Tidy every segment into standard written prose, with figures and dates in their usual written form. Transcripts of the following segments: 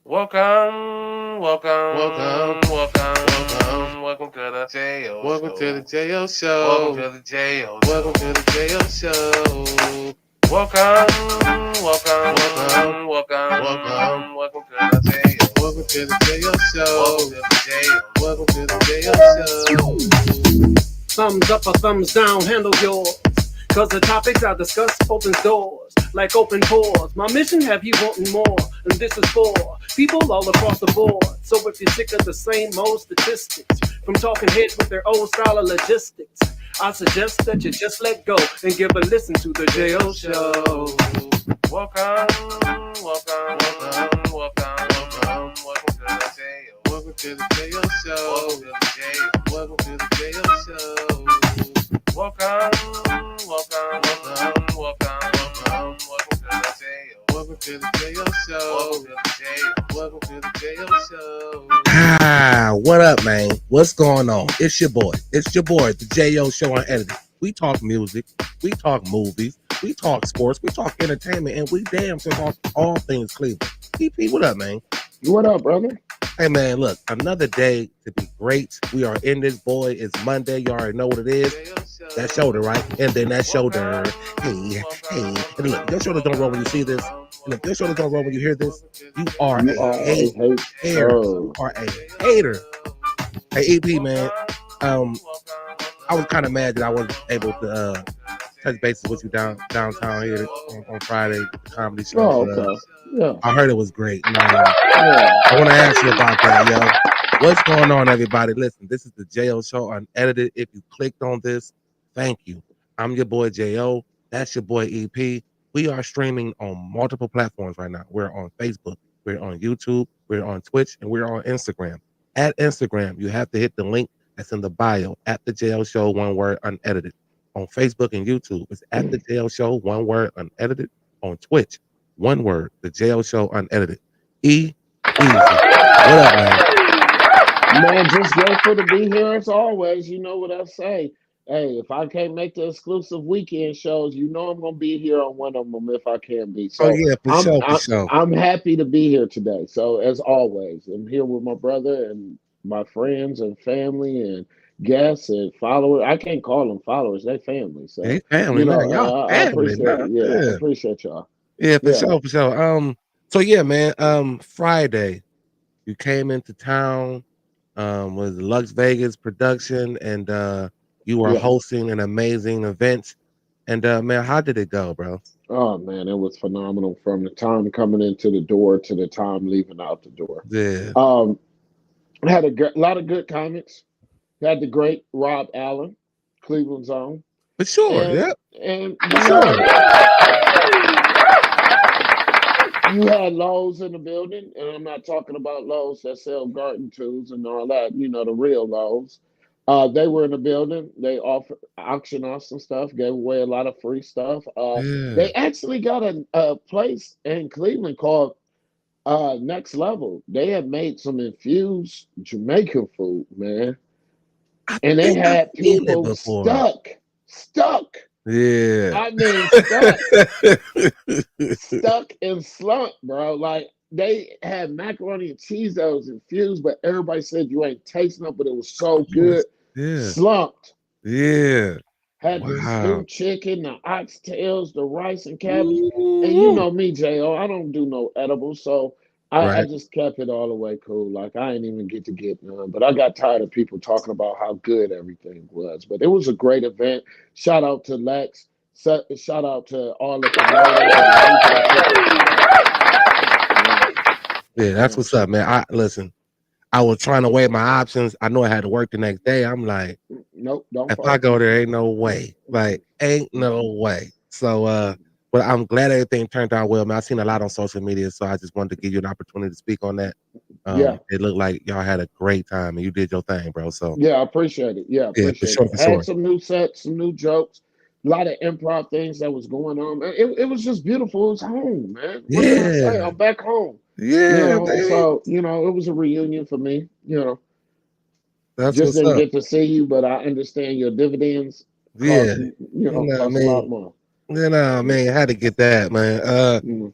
Welcome to the J.O. Welcome to the Show. JO Welcome Show. to the J.O. Welcome to Show. the JO Show. Welcome, Welcome, welcome, welcome, welcome, welcome to the J.O. welcome to the JO Welcome Show. to the J.O. Welcome to the JO Show. Thumbs up or thumbs down, handle yours. Cause the topics I discuss opens doors like open pores. My mission have you wanting more, and this is for people all across the board. So if you're sick of the same old statistics, from talking heads with their old style of logistics, I suggest that you just let go and give a listen to the J.O. Show. Welcome, welcome, welcome to the J.O. Welcome to the JO Show. Welcome to the J.O. Welcome to the JO Show. Welcome, welcome to the J.O. Welcome to the JO Welcome Show. to the J.O. Welcome to the JO Show. What up, man? What's going on? It's your boy, the J.O. Show Unedited. We talk music, we talk movies, we talk sports, we talk entertainment, and we damn sure talk all things Cleveland. PP, what up, man? What up, brother? Hey, man, look, another day to be great. We are in this, boy. It's Monday. You already know what it is. That shoulder, right? And then that shoulder. Hey. And look, your shoulders don't roll when you see this. And if your shoulders don't roll when you hear this, you are You are a a hater. hater. You are a hater. Hey, EP, man. I was kind of mad that I wasn't able to touch bases with you downtown here on Friday, the comedy show. Oh, okay. Yeah. I heard it was great. And, Yeah. I want to ask you about that, yo. What's going on, everybody? Listen, this is the J.O. Show Unedited. If you clicked on this, thank you. I'm your boy J.O. That's your boy EP. We are streaming on multiple platforms right now. We're on Facebook, we're on YouTube, we're on Twitch, and we're on Instagram. At Instagram, you have to hit the link that's in the bio, at the J.O. Show, one word, unedited. On Facebook and YouTube, it's at the J.O. Show, one word, unedited. On Twitch, one word, the J.O. Show, unedited. Easy. What up, man? Man, just grateful to be here as always. You know what I say. Hey, if I can't make the exclusive weekend shows, you know I'm gonna be here on one of them if I can be. Oh, So yeah, for I'm sure, for I'm, sure. I'm happy to be here today. So as always, I'm here with my brother and my friends and family and guests and followers. I can't call them followers; they family. Hey, So family, man. Y'all I family, appreciate man. it. Yeah, I Yeah. appreciate y'all. Yeah, for Yeah. sure, for sure. So yeah, man. Friday, you came into town, was Lux Vegas production, and you were Yeah. hosting an amazing event. And man, how did it go, bro? Oh man, it was phenomenal from the time coming into the door to the time leaving out the door. Yeah, Um, I had a lot of good comments. Had the great Rob Allen, Cleveland's own, for sure. and Yeah, and for sure. you had Lowe's in the building, and I'm not talking about Lowe's that sell garden tools and all that. You know the real Lowe's. They were in the building. They offered auction off some stuff, gave away a lot of free stuff. Yeah. They actually got a place in Cleveland called Next Level. They have made some infused Jamaican food, man. I And they think I've had seen it people before. stuck. Yeah. I mean, stuck and slumped, bro. Like they had macaroni and cheese that was infused, but everybody said you ain't tasting it, but it was so good. Yeah. Slumped. Yeah. Had the Wow. stewed chicken, the oxtails, the rice and cabbage. And you Ooh. know me, J.O., I don't do no edibles, so I Right. just kept it all the way cool. Like I ain't even get none. But I got tired of people talking about how good everything was. But it was a great event. Shout out to Lex. Shout out to all the promoters and the people that put this Yeah, together. that's what's up, man. Listen. I was trying to weigh my options. I know I had to work the next day. I'm like, Nope, don't if I fall. go there, ain't no way. Like, ain't no way. So but I'm glad everything turned out well, man. I seen a lot on social media, so I just wanted to give you an opportunity to speak on that. Yeah. It looked like y'all had a great time and you did your thing, bro. So Yeah, I appreciate it. Yeah, yeah, for appreciate sure, it. for Had sure. some new sets, some new jokes, a lot of improv things that was going on. Man, it was just beautiful. It was home, man. What can I say? Yeah, I'm back home. yeah, baby. So it was a reunion for me. That's Just what's didn't up. get to see you, but I understand your dividends Yeah. You know what I cost a lot mean? more. You know, Mm, man, had to get that, man. mm.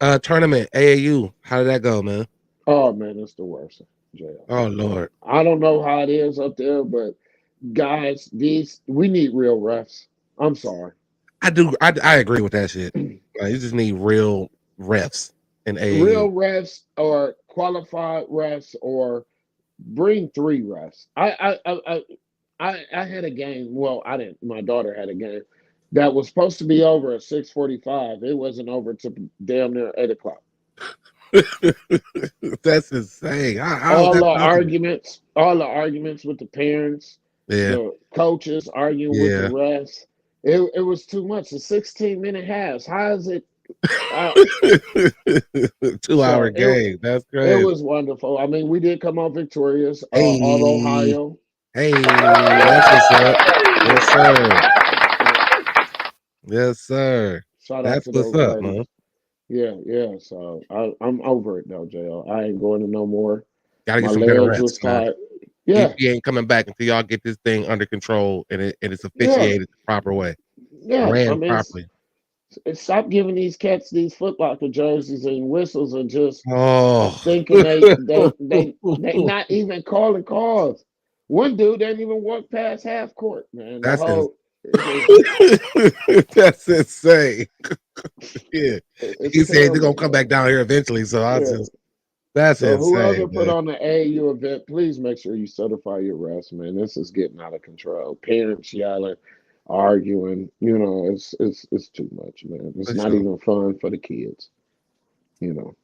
Tournament AAU. How did that go, man? Oh man, it's the worst. JL. Oh Lord. I don't know how it is up there, but guys, we need real refs. I'm sorry. I agree with that shit. Like, you just need real refs in AAU. Real refs or qualified refs or bring 3 refs. I had a game. Well, I didn't. My daughter had a game that was supposed to be over at 6:45. It wasn't over to damn near 8 o'clock. That's insane. How is All that the possible? all the arguments with the parents, Yeah, the coaches arguing with the yeah. refs. It was too much. The 16-minute halves. How is it? Uh, 2 hour so game. That's it crazy. was wonderful. I mean, we did come out victorious. All Hey, Ohio. hey, that's what's up. Yes, sir. Yes, sir. Shout out That's to what's those up, ladies. man. Yeah, yeah. So I'm over it though, JL. I ain't going to no more. Gotta My get some better legs refs, was man. tired. Yeah, EP ain't coming back until y'all get this thing under control and it's yeah, officiated the proper way, yeah. I ran mean, properly. stop giving these cats these Foot Locker jerseys and whistles and just Oh, thinking they not even calling calls. One dude didn't even walk past half court, man. The that's ins- whole it just that's insane. Yeah, it's he said they're gonna terrible, come back man. down here eventually. So Yeah. that's So insane, whoever put man. on the AAU event, please make sure you certify your refs, man. This is getting out of control. Parents yelling, arguing, it's too much, man. It's For not sure. even fun for the kids, you know.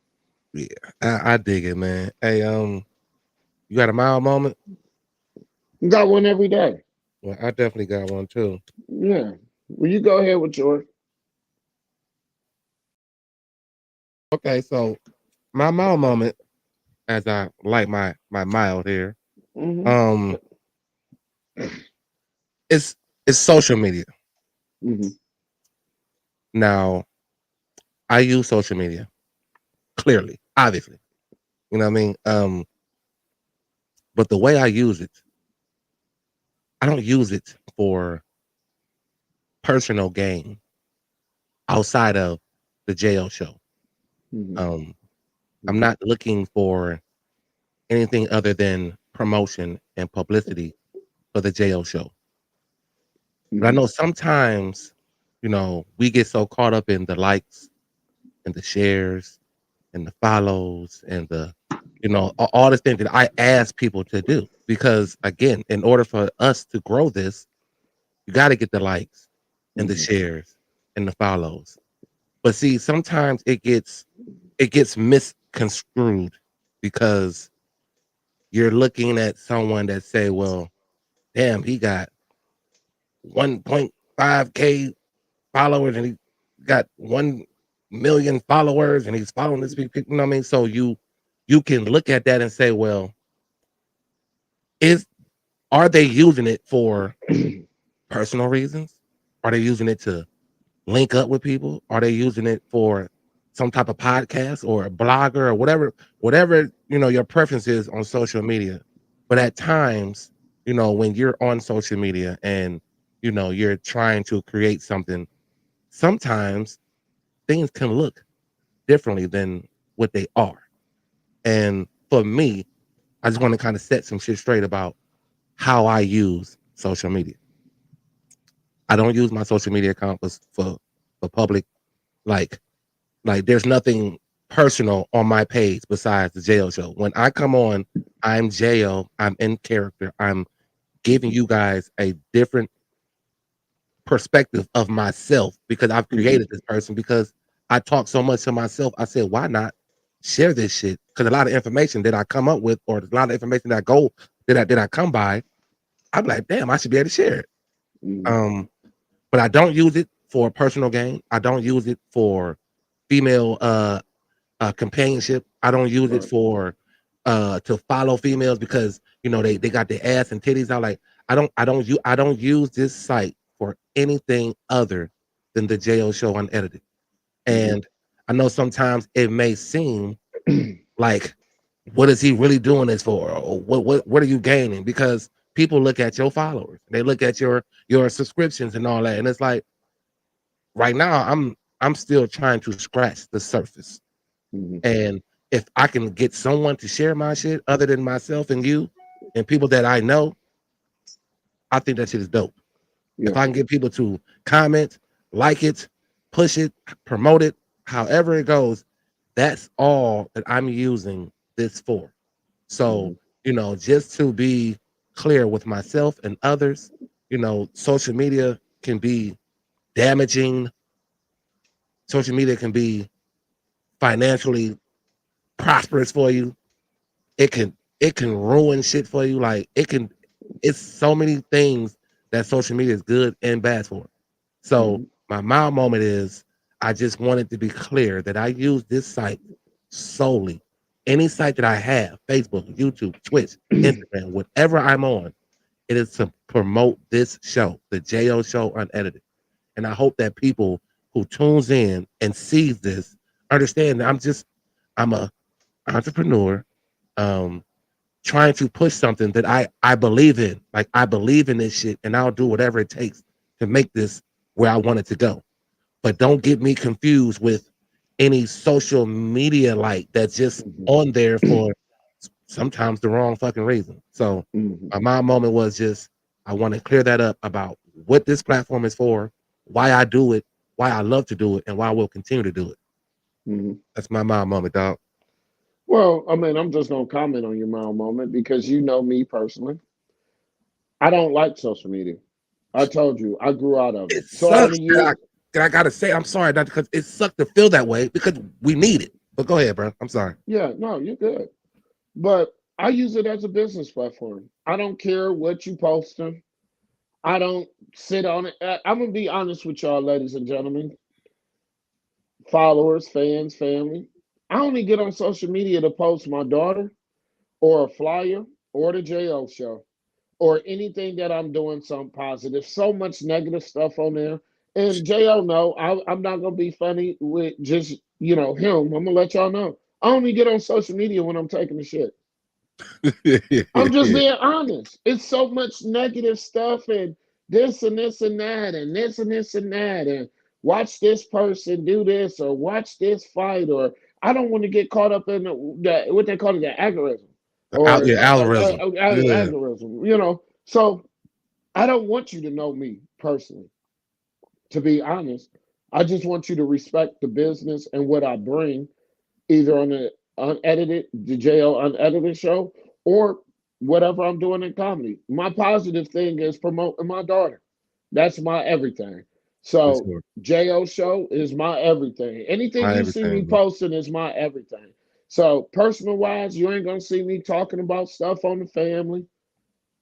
Yeah, I dig it, man. Hey, you got a mild moment? You got one every day. Well, I definitely got one too. Yeah. Well, you go ahead with yours. Okay, so my mild moment, as I like my mild here, Hmm. um, it's social media. Hmm. Now, I use social media clearly, obviously. You know what I mean? But the way I use it, I don't use it for personal gain outside of the JL show. Hmm. Um, I'm Hmm. not looking for anything other than promotion and publicity for the JL show. But I Hmm. know sometimes, we get so caught up in the likes and the shares and the follows and all the things that I ask people to do. Because again, in order for us to grow this, you got to get the likes and the Hmm. shares and the follows. But see, sometimes it gets misconstrued because you're looking at someone that say, well, damn, he got 1.5K followers and he got 1 million followers and he's following this people. You know what I mean? So you can look at that and say, well, is are they using it for personal reasons? Are they using it to link up with people? Are they using it for some type of podcast or a blogger or whatever your preference is on social media? But at times, when you're on social media and you're trying to create something, sometimes things can look differently than what they are. And for me, I just want to kind of set some shit straight about how I use social media. I don't use my social media account for public, like there's nothing personal on my page besides the JL show. When I come on, I'm JL, I'm in character. I'm giving you guys a different perspective of myself because I've Hmm. created this person because I talk so much to myself. I said, why not share this shit? Because a lot of information that I come up with, or a lot of information that I come by, I'm like, damn, I should be able to share it. Hmm. But I don't use it for personal gain. I don't use it for female companionship. I don't use it Right. for to follow females because they got their ass and titties out. Like I don't use this site for anything other than the JO show unedited. Hmm. And I know sometimes it may seem like, what is he really doing this for? Or what are you gaining? Because people look at your followers, they look at your subscriptions and all that, and it's like right now I'm still trying to scratch the surface. Mhm. And if I can get someone to share my shit other than myself and you and people that I know, I think that shit is dope. Yeah. If I can get people to comment, like it, push it, promote it, however it goes, that's all that I'm using this for. So, Mhm. just to be clear with myself and others, social media can be damaging. Social media can be financially prosperous for you. It can ruin shit for you. Like it's so many things that social media is good and bad for. So Mhm. my mild moment is I just wanted to be clear that I use this site solely. Any site that I have, Facebook, YouTube, Twitch, Instagram, whatever I'm on, it is to promote this show, the JO Show Unedited. And I hope that people who tunes in and sees this understand that I'm a entrepreneur, um, trying to push something that I believe in. Like I believe in this shit, and I'll do whatever it takes to make this where I want it to go. But don't get me confused with any social media like that's just Mhm. on there for sometimes the wrong fucking reason. So Mhm. my moment was just I want to clear that up about what this platform is for, why I do it, why I love to do it, and why I will continue to do it. Mhm. That's my mom moment, dog. Well, I mean, I'm just gonna comment on your mild moment because you know me personally. I don't like social media. I told you I grew out of It it. So out sucks of you, that I gotta say I'm sorry, not because it sucked to feel that way because we need it. But go ahead, bro. I'm sorry. yeah, no, you're good. But I use it as a business platform. I don't care what you posting. I don't sit on it. I'm gonna be honest with y'all, ladies and gentlemen, followers, fans, family. I only get on social media to post my daughter or a flyer or the JO show or anything that I'm doing something positive. So much negative stuff on there. And JO know I'm not gonna be funny with just him. I'm gonna let y'all know. I only get on social media when I'm taking the shit. I'm just being honest. It's so much negative stuff and this and this and that and this and this and that and watch this person do this or watch this fight or I don't want to get caught up in the what they call it, the algorithm or Yeah, algorithm. Yeah. algorithm. So I don't want you to know me personally. To be honest, I just want you to respect the business and what I bring either on the JL unedited show or whatever I'm doing in comedy. My positive thing is promoting my daughter. That's my everything. For So sure. JO show is my everything. Anything My you see me everything, bro. posting is my everything. So personal wise, you ain't gonna see me talking about stuff on the family.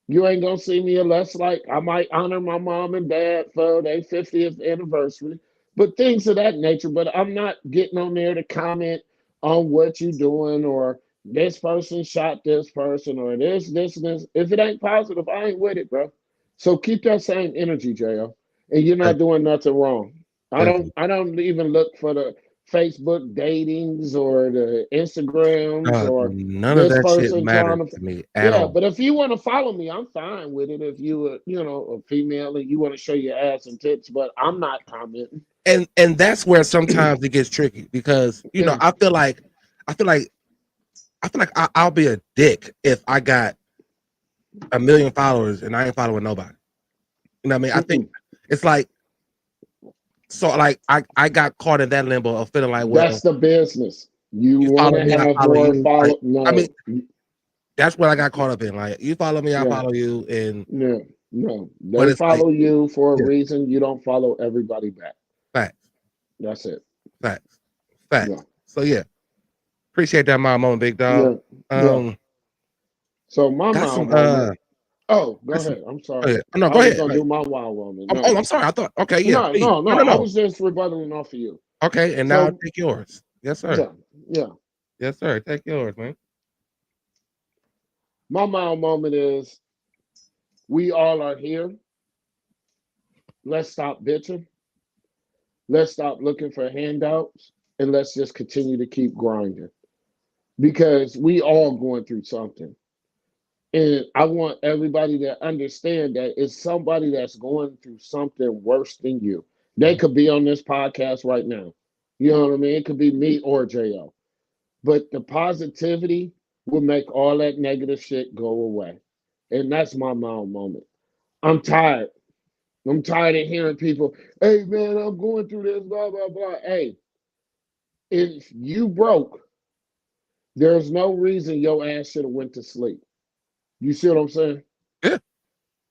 You ain't gonna see me unless like I might honor my mom and dad for their 50th anniversary, but things of that nature. But I'm not getting on there to comment on what you doing or this person shot this person or this, and this. If it ain't positive, I ain't with it, bro. So keep that same energy, JL. And you're not Thank doing nothing wrong. I thank don't you. I don't even look for the Facebook datings or the Instagrams or None of this that shit person matters trying to to me at yeah, all. but if you want to follow me, I'm fine with it. If you a female and you want to show your ass and tits, but I'm not commenting. And that's where sometimes it gets tricky because Yeah. I feel like I'll be a dick if I got a million followers and I ain't following nobody. You know what I mean? I think Mm-mm. it's like so like I got caught in that limbo of feeling like, well, That's the business. You you want follow to me, I have follow more you. Like follow? I mean, No. that's what I got caught up in. Like you follow me, I Yeah. follow you, and No. No. but They it's like follow you for a yeah, reason. You don't follow everybody back. facts, That's it. facts, Yeah. facts. So yeah, appreciate that my moment, big dog. Yeah. Yeah. Um, So my got mild some moment. Oh, go got some. ahead. I'm Oh sorry. yeah, no, I go was ahead. gonna Right. do my wild moment. Oh, No. I'm sorry. I thought okay, yeah, No. please. No. No, No. no, I no. was just rebuttaling off of you. Okay, and now So take yours. Yes, sir. yeah. Yeah. Yes, sir. Take yours, man. My mild moment is we all are here. Let's stop bitching. Let's stop looking for handouts and let's just continue to keep grinding because we all going through something. And I want everybody to understand that it's somebody that's going through something worse than you. They could be on this podcast right now. You know what I mean? It could be me or JO. but the positivity will make all that negative shit go away. And that's my mild moment. I'm tired. I'm tired of hearing people, hey man, I'm going through this, blah, blah, blah. Hey, if you broke, there's no reason your ass should have went to sleep. You see what I'm saying? Yeah.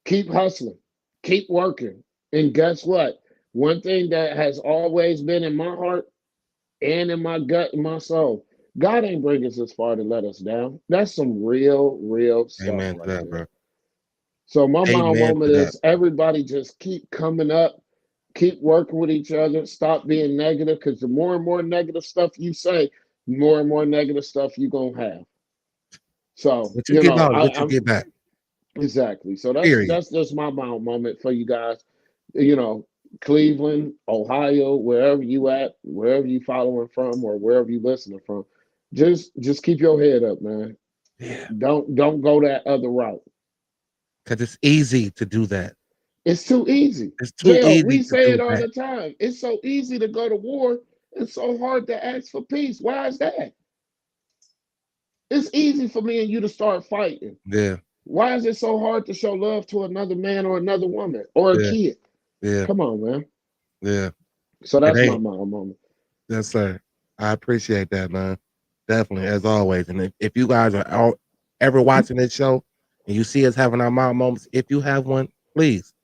Keep hustling, keep working. And guess what? One thing that has always been in my heart and in my gut and my soul, God ain't bring us this far to let us down. That's some real stuff Amen to right that, there. bro. So my mom Amen to moment that. is everybody just keep coming up, keep working with each other, stop being negative, because the more and more negative stuff you say, more and more negative stuff you're gonna have. So, What you give out, what you I'm get back. exactly. So Period. that's just my moment for you guys. You know, Cleveland, Ohio, wherever you at, wherever you following from, or wherever you listening from, just keep your head up, man. Yeah. Don't go that other route. Because it's easy to do that. It's too easy. It's too JL, easy we to say do it all that. the time. It's so easy to go to war and so hard to ask for peace. Why is that? It's easy for me and you to start fighting. Yeah. Why is it so hard to show love to another man or another woman or a Yeah. kid? Yeah. Come on, man. Yeah. So It that's my ain't. moment. Yes, sir. I appreciate that, man. Definitely, as always. And if you guys are all, ever watching this show and you see us having our mom moments, if you have one, please,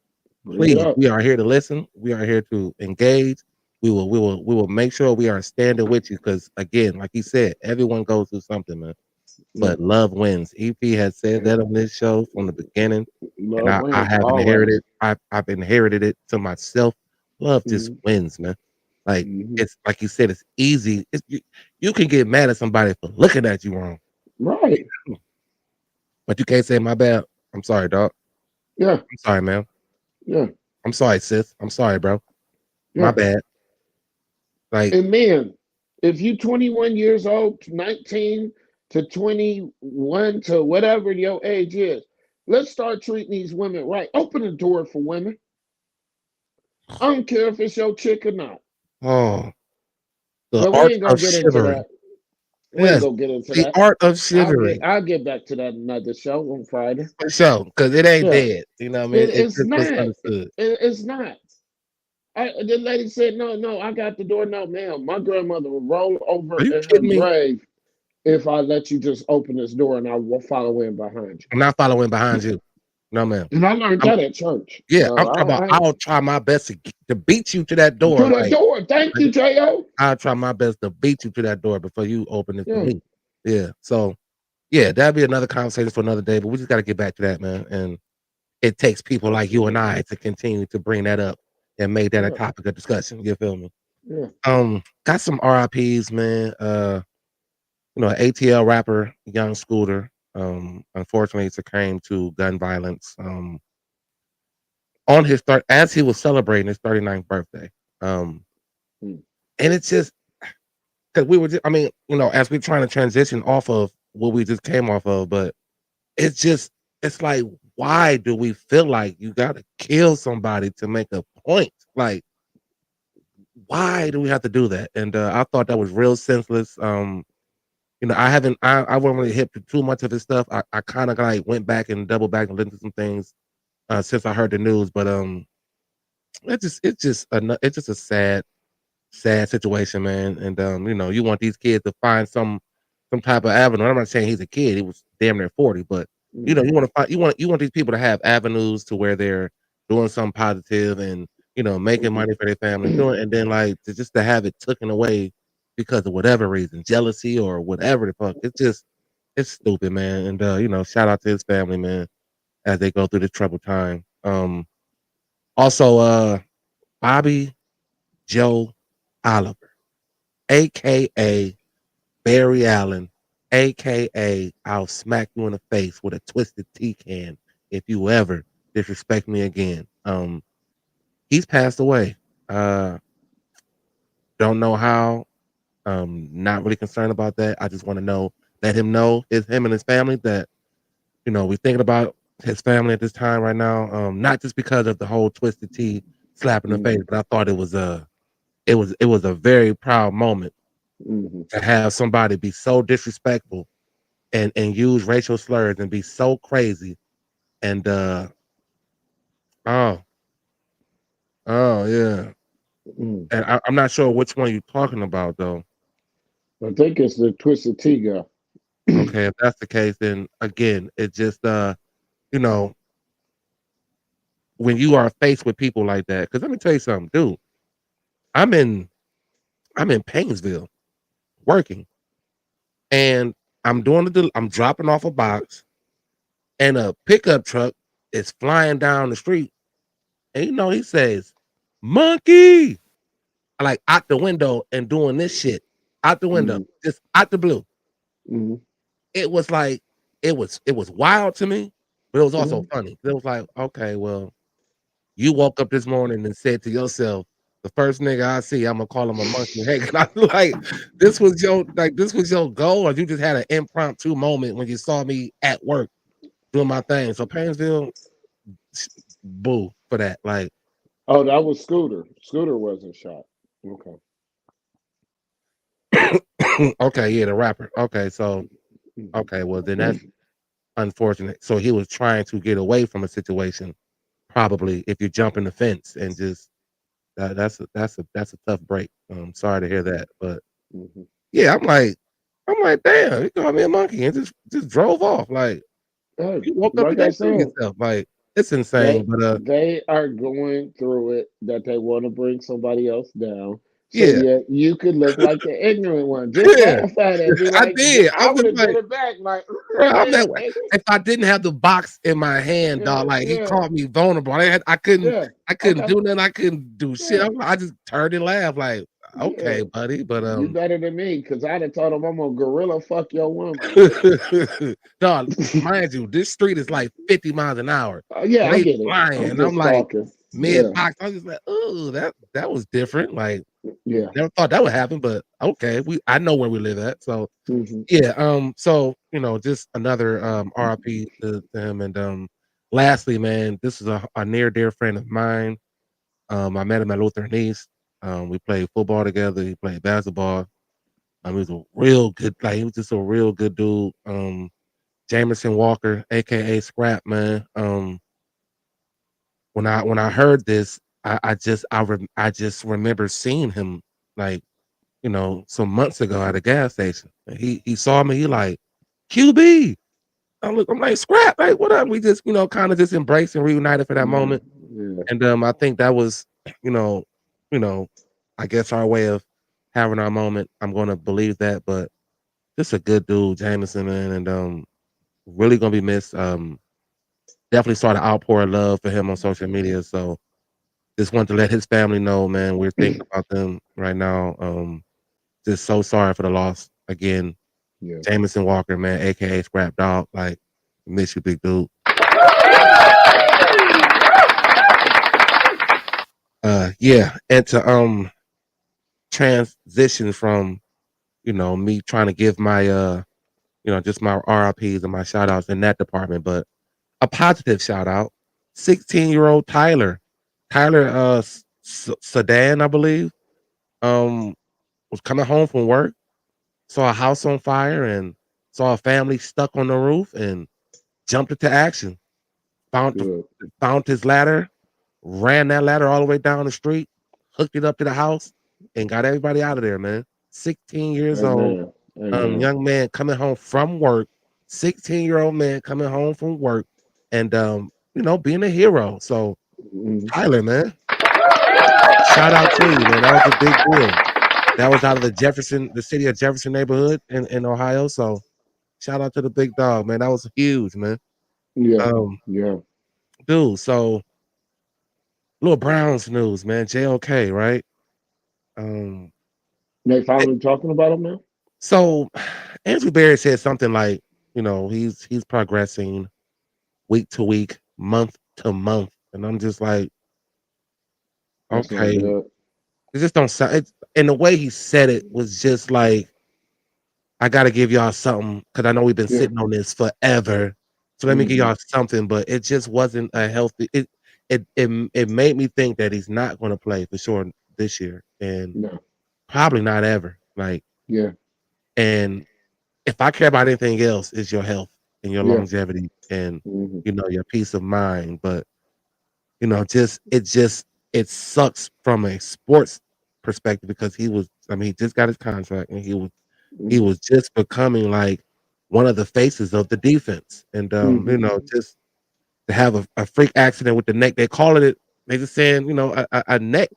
Bring it up. we are here to listen. We are here to engage. We will make sure we are standing with you because again, like he said, everyone goes through something, man. Yeah. But love wins. EP has said that on this show from the beginning, and Love I wins have always. inherited. I've inherited it to myself. Love just Mhm. wins, man. Like Mhm. it's like you said, it's easy. You can get mad at somebody for looking at you wrong, Right. but you can't say my bad. I'm sorry, dog. Yeah. I'm sorry, man. Yeah. I'm sorry, sis. I'm sorry, bro. My Yeah. bad. Like, And man, if you 21 years old, 19 to 21 to whatever your age is, let's start treating these women right. Open the door for women. I don't care if it's your chick or not. oh, the But we art ain't of gonna get into chivalry. that. We ain't Yes, gonna get into the that. art of chivalry. I'll get back to that another show on Friday. For sure, because it ain't Yeah. dead. You know what I mean? It's It's just not. misunderstood. It's not. The lady said, no, I got the door. No, ma'am. My grandmother would roll over Are you in her kidding me? grave if I let you just open this door and I will follow in behind I'm not following behind you. No, man. you. And I learned I'm that at church. yeah. So I'm talking about. I'll try my best to beat you to that to door. the door. Thank Like you, Jo. I'll try my best to beat you to that door before you open it for Yeah. me. Yeah. So yeah, that'd be another conversation for another day. But we just got to get back to that, man. And it takes people like you and I to continue to bring that up and make that a Yeah. topic of discussion. You feel me? Yeah. Got some RIPs, man. ATL rapper Young Scooter, unfortunately succumbed to gun violence. On his start as he was celebrating his 39th birthday. Um, Mm. and it's just because we were just, I mean, as we're trying to transition off of what we just came off of, but it's just it's like, why do we feel like you gotta kill somebody to make a point? Like, why do we have to do that? And I thought that was real senseless. I wasn't really hip to too much of his stuff. I kind of like went back and double back and listened to some things since I heard the news, but it's just a sad situation, man. And you want these kids to find some type of avenue. I'm not saying he's a kid; he was damn near 40, but you Mm. want to find you want these people to have avenues to where they're doing something positive and making money for their family, doing and then like to have it taken away because of whatever reason, jealousy or whatever the fuck. It's stupid, man. And shout out to his family, man, as they go through this troubled time. Also, Bobby Joe Oliver, aka Barry Allen, aka I'll smack you in the face with a twisted tea can if you ever disrespect me again. He's passed away. Don't know how. Not really concerned about that. I just want to let him know, him and his family, that we're thinking about his family at this time right now. Not just because of the whole twisted tea slap in the face, Mm. but I thought it was a very proud moment Mm-hmm. to have somebody be so disrespectful and use racial slurs and be so crazy and oh yeah, Mm. and I'm not sure which one you're talking about though. I think it's the Twisted Tea guy. Okay, if that's the case, then again, it just you know, when you are faced with people like that, because let me tell you something, dude. I'm in I'm in Painesville working, and I'm dropping off a box, and a pickup truck is flying down the street, and he says, "Monkey!" Like out the window and doing this shit out the window, Mm-hmm. just out the blue. Mm-hmm. It was like it was wild to me, but it was also Mm-hmm. funny. It was like, okay, well, you woke up this morning and said to yourself, the first nigga I see, I'm gonna call him a monkey. Hey, can I like this was your goal, or you just had an impromptu moment when you saw me at work doing my thing. So Painesville, boo for that. Like, Oh, that was Scooter. Scooter wasn't shot. Okay. okay, yeah, the rapper. Okay, so okay, well then that's unfortunate. So he was trying to get away from a situation. Probably if you jump in the fence and just that's a tough break. Sorry to hear that, but Mm-hmm. yeah, I'm like, damn, he called me a monkey and just drove off. Like Hey, you woke up like I today to said, yourself. Like it's insane, they but they are going through it that they want to bring somebody else down. So yeah, yeah, you could look like the ignorant one. Just yeah, laugh at it. Be I like, did. I I would was have did like, it back. Like, bro, I'm yeah, that way. If I didn't have the box in my hand, yeah, dog, like he yeah, called me vulnerable. I couldn't yeah. I couldn't Okay, do nothing. I couldn't do shit. yeah, I just turned and laughed. Like yeah. okay, buddy, but You better than me, because I'd have told him I'm gonna gorilla fuck your woman. dog, mind you, this street is like 50 miles an hour. So Yeah, I they get it. flying, I'm and I'm just like talking. mid Yeah, box. I was just like, oh, that was different. Like yeah. never thought that would happen, but okay, I know where we live at. So Hmm. yeah, so just another RIP to him. And lastly, man, this is a near dear friend of mine. I met him at Lutheran East. We played football together, he played basketball. He was a real good, like he was just a real good dude. Jamerson Walker, aka Scrap, man. When I heard this, I just remember seeing him like, some months ago at a gas station. And he saw me, he like, QB. I'm like, Scrap, like, what up? We just, kind of just embraced and reunited for that Yeah, moment. yeah. And I think that was, you know, you know, I guess our way of having our moment. I'm gonna believe that, but just a good dude, Jameson, man, and really gonna be missed. Definitely saw the outpour of love for him on social media. So just want to let his family know, man, we're thinking about them right now. Just so sorry for the loss again. Yeah. Jameson Walker, man, aka Scrap Dog. Like, miss you, big dude. Yeah, and to transition from, me trying to give my just my RIPs and my shout outs in that department, but a positive shout out. 16-year-old Tyler. Tyler Sedan, I believe. Um was coming home from work, saw a house on fire and saw a family stuck on the roof and jumped into action. Found Good. found his ladder, ran that ladder all the way down the street, hooked it up to the house, and got everybody out of there, man. 16 years old, Amen. Amen. young man coming home from work, 16-year-old man coming home from work, and being a hero. So Mhm. Tyler, man, shout out to you, man. That was a big deal. That was out of the city of Jefferson neighborhood in Ohio. So shout out to the big dog, man. That was huge, man. Yeah. Um, Yeah. dude, so little Browns news, man. JOK, right? Um, They finally talking about him now? so Andrew Berry said something like, he's progressing week to week, month to month, and I'm just like, That's not okay, good. it just don't sound. And the way he said it was just like, I got to give y'all something because I know we've been Yeah. sitting on this forever. So let me give Hmm. y'all something, but it just wasn't a healthy. It made me think that he's not going to play for sure this year, and No. probably not ever. Like Yeah. And if I care about anything else, it's your health and your Yeah. longevity and Mhm. your peace of mind. But it sucks from a sports perspective because he just got his contract and he Mhm. was just becoming like one of the faces of the defense. And Mhm. just to have a freak accident with the neck, they just saying, a neck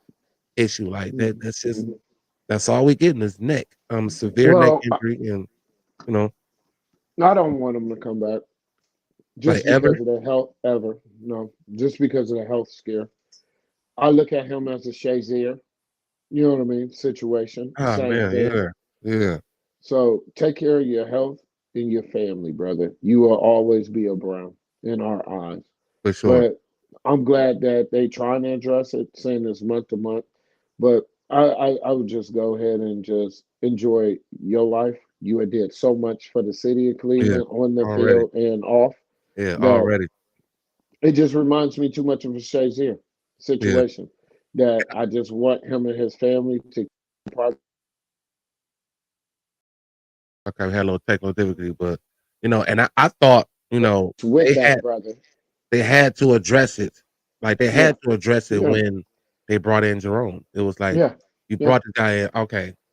issue like that. Mhm. Mhm. That's all we getting is neck, severe neck Well, injury, and you know, I don't want him to come back like just ever. because of the health ever. No, just because of the health scare. I look at him as a Shazier, you know what I mean? Situation, Oh same man, thing. yeah, yeah, So take care of your health and your family, brother. You will always be a Brown in our eyes. for sure. But I'm glad that they trying to address it, saying it's month to month. But I would just go ahead and just enjoy your life. You had did so much for the city of Yeah, Cleveland on the already. field and off Yeah, that already. it just reminds me too much of a Shazier Yeah. situation. That I just want him and his family to Okay, we had a little technical difficulty, but and I thought, with they that, had brother. they had to address it. Like they Yeah, had to address it yeah, when they brought in Jerome. It was like yeah, you yeah. brought the guy in.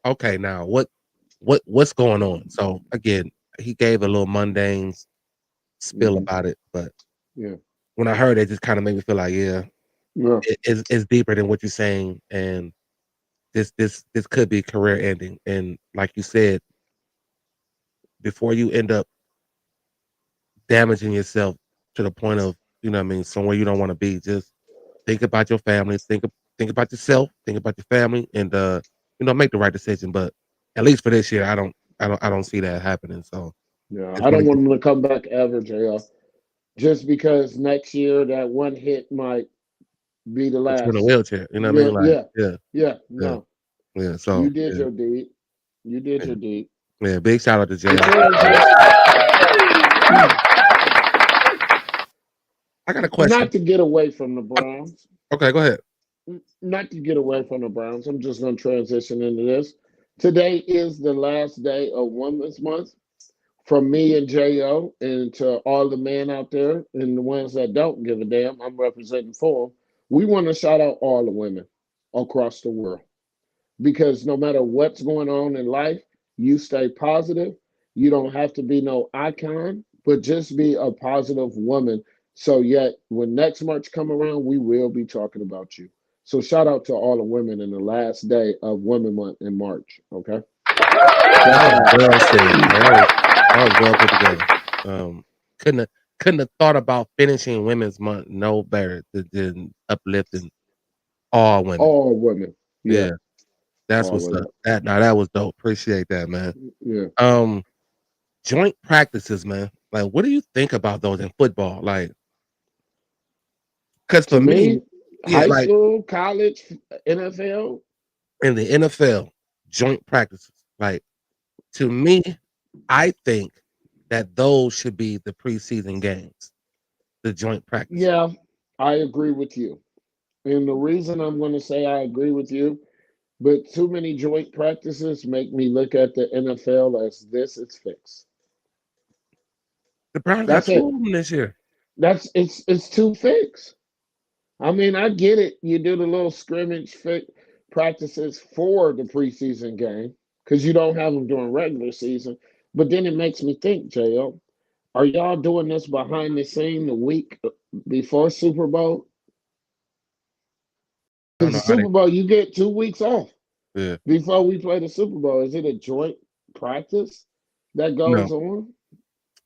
Okay, now what's going on? So again, he gave a little mundane spill Hmm. about it, but Yeah, when I heard it, just kind of made me feel like, yeah, yeah. it's deeper than what you're saying, and this could be career ending. And like you said, before you end up damaging yourself to the point of somewhere you don't want to be, just think about your family, think about yourself, think about your family, and make the right decision. But at least for this year, I don't see that happening. So Yeah, just I want don't to get want him to come back ever, JR. Just because next year that one hit might be the put you in a last. wheelchair. You know what I Yeah, mean? Like yeah, yeah, yeah. yeah, No, yeah. you So did yeah, your deed. You did yeah, your deed. yeah. Big shout out to The JR. transition. I got a question. Not to get away from the Browns. Okay, go ahead. Not to get away from the Browns. I'm just going to transition into this. Today is the last day of Women's Month. From me and Jo, and to all the men out there and the ones that don't give a damn, I'm representing for them. We want to shout out all the women across the world because no matter what's going on in life, you stay positive. You don't have to be no icon, but just be a positive woman. So yet, when next March come around, we will be talking about you. So shout out to all the women in the last day of Women Month in March. Okay, that's That was all. well said. That was well put together. Couldn't have couldn't have thought about finishing Women's Month no better than uplifting all women. All women. Yeah, Yeah, that's all what's up. women. That was dope. Appreciate that, man. Yeah. Um, joint practices, man. Like, what do you think about those in football? Like, because To for me, me, yeah, high like school, college, NFL, in the NFL, joint practices. Like, to me, I think that those should be the preseason games, the joint practices. yeah, I agree with you. And the reason I'm going to say I agree with you, but too many joint practices make me look at the NFL as this is fixed. The Browns got That's two it. of them this year. It's too fixed. I mean, I get it. You do the little practices for the preseason game because you don't have them during regular season. But then it makes me think, JL, are y'all doing this behind the scene the week before Super Bowl? I don't Because the know how they. Super Bowl, you get 2 weeks off Yeah, before we play the Super Bowl. Is it a joint practice that no, goes on?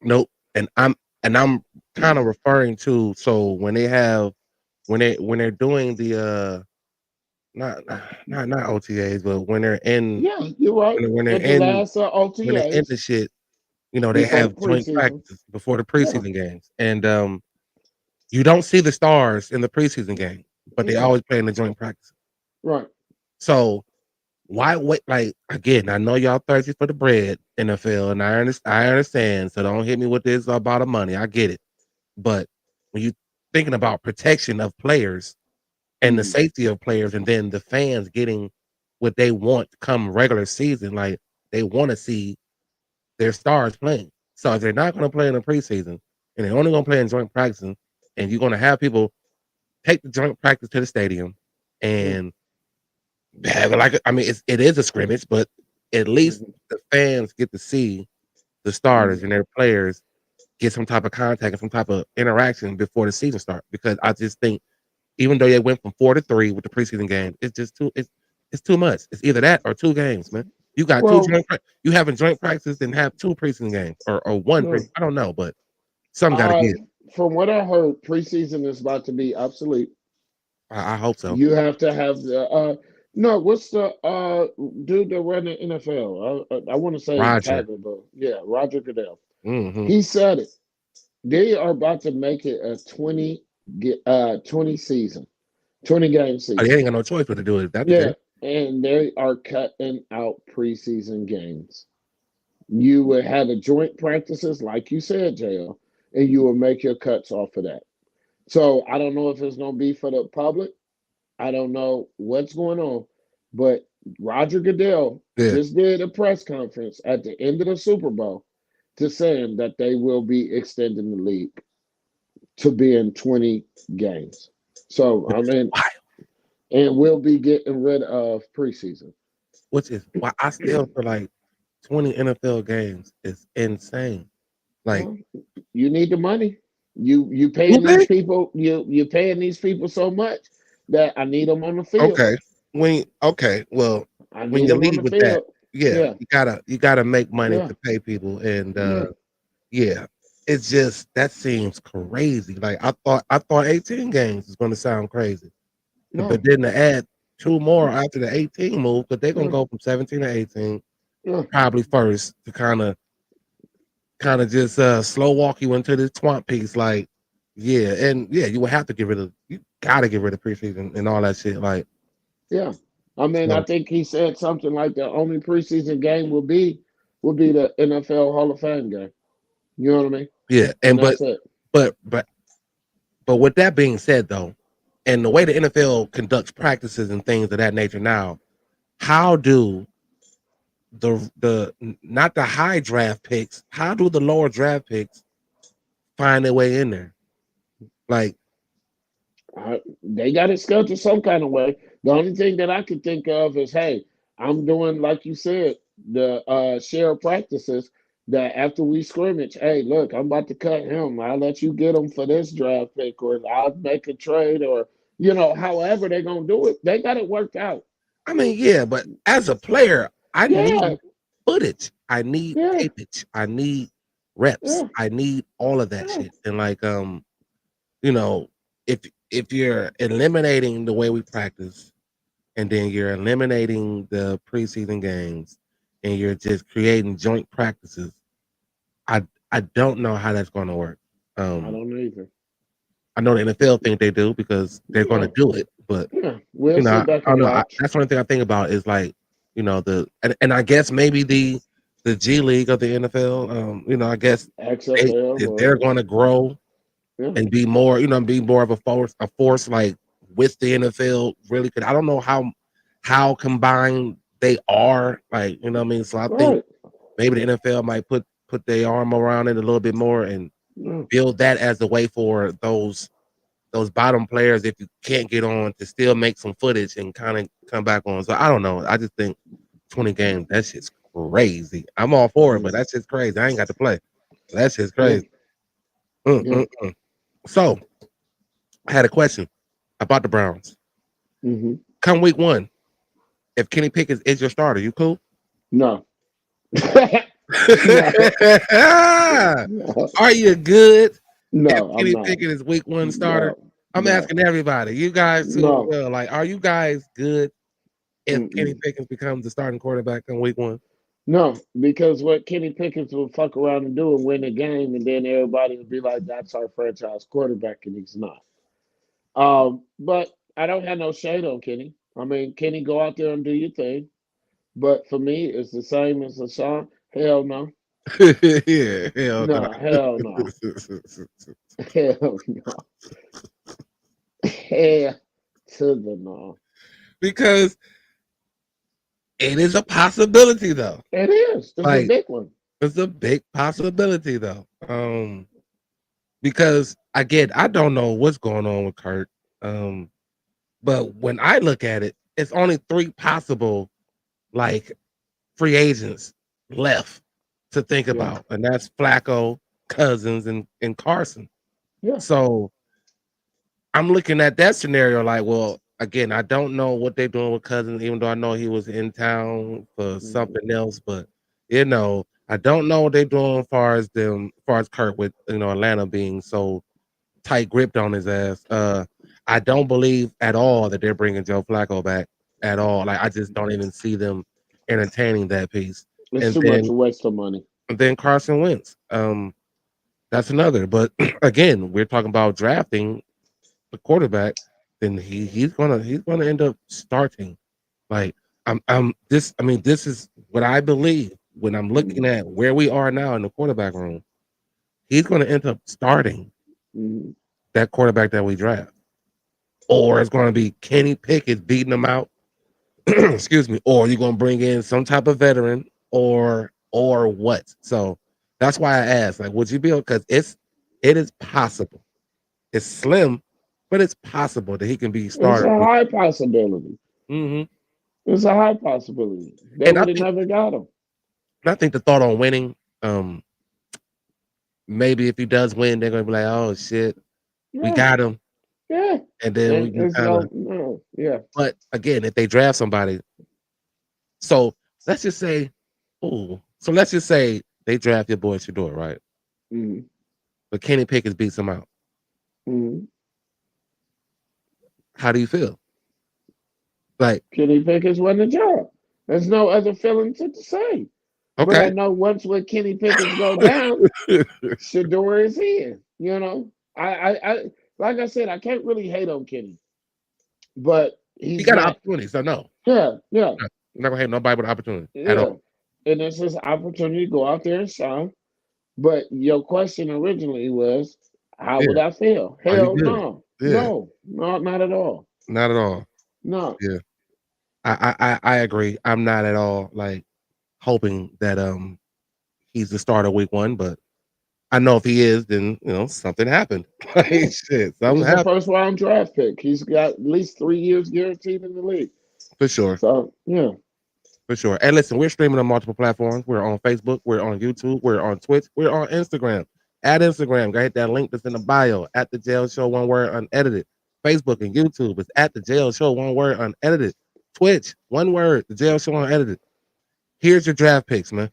nope. And I'm kind of referring to so when they're doing the not not OTAs, but Yeah, you're right. when they're At the in last when they're in OTAs the shit, they before the have joint preseason. practices before the Yeah, preseason games, and you don't see the stars in the preseason game, but they yeah, always play in the joint practice. right. So why wait? Like again, I know y'all thirsty for the bread, NFL, and I understand. So don't hit me with this about the money. I get it, but when you thinking about protection of players and the Mhm. safety of players, and then the fans getting what they want come regular season, like they want to see their stars playing. So if they're not going to play in the preseason and they're only going to play in joint practicing, and you're going to have people take the joint practice to the stadium and have it like, I mean, it is a scrimmage, but at least the fans get to see the starters and their players get some type of contact and some type of interaction before the season starts. Because I just think, even though they went from 4 to 3 with the preseason game, it's just it's too much. It's either that or 2 games, man. You got Well, you having joint practice and have 2 preseason games or one. no. I don't know, but some got to give. From what I heard, preseason is about to be obsolete. I hope so. You have to have the no. What's the dude that ran the NFL? I want to say Roger. Taggart, but yeah, Roger Goodell. Mhm. He said it. They are about to make it a 20 season, 20 game Oh, season. they ain't got no choice but to do it. That's Yeah, and they are cutting out preseason games. You would have a joint practices, like you said, JL, and you will make your cuts off of that. So I don't know if it's going to be for the public. I don't know what's going on, but Roger Goodell Yeah. just did a press conference at the end of the Super Bowl to saying that they will be extending the league to be in 20 games. So I mean, and we'll be getting rid of preseason. Which is why I still feel like 20 NFL games is insane. Like, Well, you need the money. You paying Okay. these people. You paying these people so much that I need them on the field. okay, well, I when need you them on lead the with field. that, Yeah. you gotta make money Yeah. to pay people, and Yeah. yeah, it's just that seems crazy. Like I thought 18 games was gonna sound crazy, No. but then to add 2 more after the 18 move, but they're gonna Yeah. go from 17 to 18 Yeah. probably first to kind of just slow walk you into this twant piece. Like, yeah, and yeah, you would have to you gotta get rid of preseason and all that shit. Like, Yeah. I mean, so, I think he said something like the only preseason game will be the NFL Hall of Fame game. You know what I mean? yeah, And and that's it. but with that being said, though, and the way the NFL conducts practices and things of that nature now, how do the not the high draft picks, how do the lower draft picks find their way in there? Like, They got it scheduled some kind of way. The only thing that I could think of is, hey, I'm doing like you said, the share practices that after we scrimmage, hey, look, I'm about to cut him. I'll let you get him for this draft pick, or I'll make a trade, or however they're gonna do it. They got it worked out. I mean, yeah, but as a player, I Yeah. need footage. I need Yeah. tapage. I need reps. Yeah. I need all of that Yeah. shit. And like, if you're eliminating the way we practice, and then you're eliminating the preseason games, and you're just creating joint practices, I don't know how that's going to work. I don't know either. I know the NFL think they do because they're going to do it, but Yeah, we'll sit back I don't and know. watch. That's one thing I think about is like, and I guess maybe the G League of the NFL, I guess XFL, if they're going to grow yeah. and be more, be more of a force like with the NFL. Really, could I don't know how combined they are. Like, you know what I mean. So I think Right. maybe the NFL might put their arm around it a little bit more and Yeah. build that as a way for those bottom players, if you can't get on, to still make some footage and kind of come back on. So I don't know. I just think 20 games, that shit's crazy. I'm all for it, but that shit's crazy. I ain't got to play. That shit's crazy. So I had a question about the Browns. Mm-hmm. Come week 1, if Kenny Pickett is your starter, you cool? No. Are you good? No, if I'm Kenny not. Pickett is week 1 starter? No, I'm no. asking everybody. You guys too No. as well. Like, are you guys good if Mm-mm. Kenny Pickett becomes the starting quarterback in week 1? No, because what Kenny Pickett will fuck around and do and win the game, and then everybody will be like, "That's our franchise quarterback," and he's not. But I don't have no shade on Kenny. I mean, Kenny, go out there and do your thing. But for me, it's the same as Hassan. Hell no. Yeah, hell No, no. hell no. Hell no. Hell to the no. Because It is a possibility though. It is. It's a Like big one. it's a big possibility though. Because again, I don't know what's going on with Kurt. But when I look at it, it's only 3 possible like free agents left to think Yeah. about, and that's Flacco, Cousins, and Carson. Yeah. So I'm looking at that scenario like, well, again, I don't know what they're doing with Cousins, even though I know he was in town for something else, but I don't know what they're doing as far as Kurt with Atlanta being so tight gripped on his ass. I don't believe at all that they're bringing Joe Flacco back at all. Like I just don't even see them entertaining that piece. It's And too much then waste of money. Carson Wentz. That's another. But again, we're talking about drafting the quarterback. Then he's gonna end up starting. Like this is what I believe when I'm looking at where we are now in the quarterback room. He's gonna end up starting Mhm. that quarterback that we draft. Or it's going to be Kenny Pickett beating them out. Excuse me. Or you're going to bring in some type of veteran or what? So that's why I asked, like, would you be, because it is possible. It's slim, but it's possible that he can be It's started. a high possibility. Mm-hmm. It's a high possibility. They And would have never got him. I think the thought on winning, maybe if he does win, they're going to be like, oh shit, we Yeah. got him. Yeah. And then we And can it's kind of, no. Yeah. but again, if they draft somebody, so let's just say they draft your boy Shador, right? Mhm. But Kenny Pickett beats him out. Mhm. How do you feel? Like, Kenny Pickett's won the job. There's no other feeling to say. But I okay. know once when Kenny Pickett go down, Shador is in. I like I said, I can't really hate on Kenny, but He he's got an not. opportunity, so no. Yeah, yeah, I'm not gonna hate nobody with an opportunity at yeah. all. And it's his opportunity to go out there and shine. But your question originally was, how Yeah. would I feel? Are you Hell good? no, Yeah. no, not at all. Not at all. No. Yeah. I agree. I'm not at all like hoping that he's the starter week 1, but I know if he is, then something happened. Like Yeah. shit, something He's a happened first round draft pick. He's got at least 3 years guaranteed in the league. for sure. So yeah. For sure. And listen, we're streaming on multiple platforms. We're on Facebook, we're on YouTube, we're on Twitch, we're on Instagram. At Instagram, go hit that link that's in the bio at the Jail Show, one word unedited. Facebook and YouTube is at the Jail Show, one word unedited. Twitch, one word, the Jail Show unedited. Here's your draft picks, man.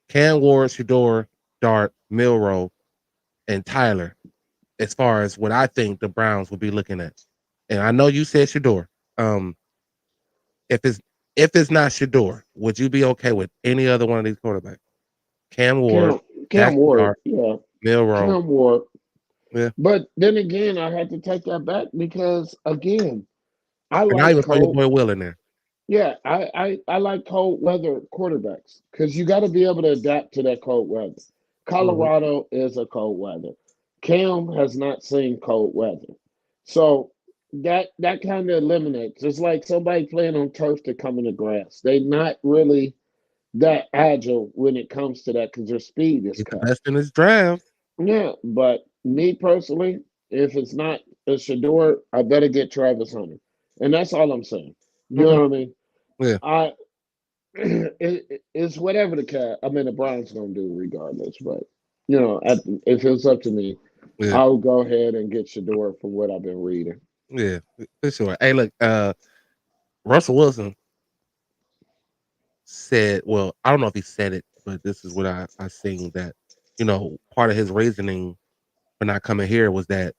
Cam Ward, Shador, Dart, Milrow, and Tyler, as far as what I think the Browns will be looking at. And I know you said Shador. If it's not Shador, would you be okay with any other one of these quarterbacks? Cam Ward, Cam Ward, Dart, yeah. Milrow. Cam Ward. Yeah. But then again, I had to take that back because again, I And I like even throw your cold. boy Will in there. Yeah, I like cold weather quarterbacks because you got to be able to adapt to that cold weather. Colorado is a cold weather. Cam has not seen cold weather, so that kind of eliminates. It's like somebody playing on turf to come in the grass. They not really that agile when it comes to that because their speed is He's the cut. best in his draft. Yeah, but me personally, if it's not a Shador, I better get Travis Hunter, and that's all I'm saying. You Okay. know what I mean? Yeah. It's whatever the cat. I mean, the Browns gonna do regardless, but if it's up to me, Yeah. I'll go ahead and get Shador from what I've been reading. Yeah, for sure. Hey, look, Russell Wilson said, well, I don't know if he said it, but this is what I seen that, part of his reasoning for not coming here was that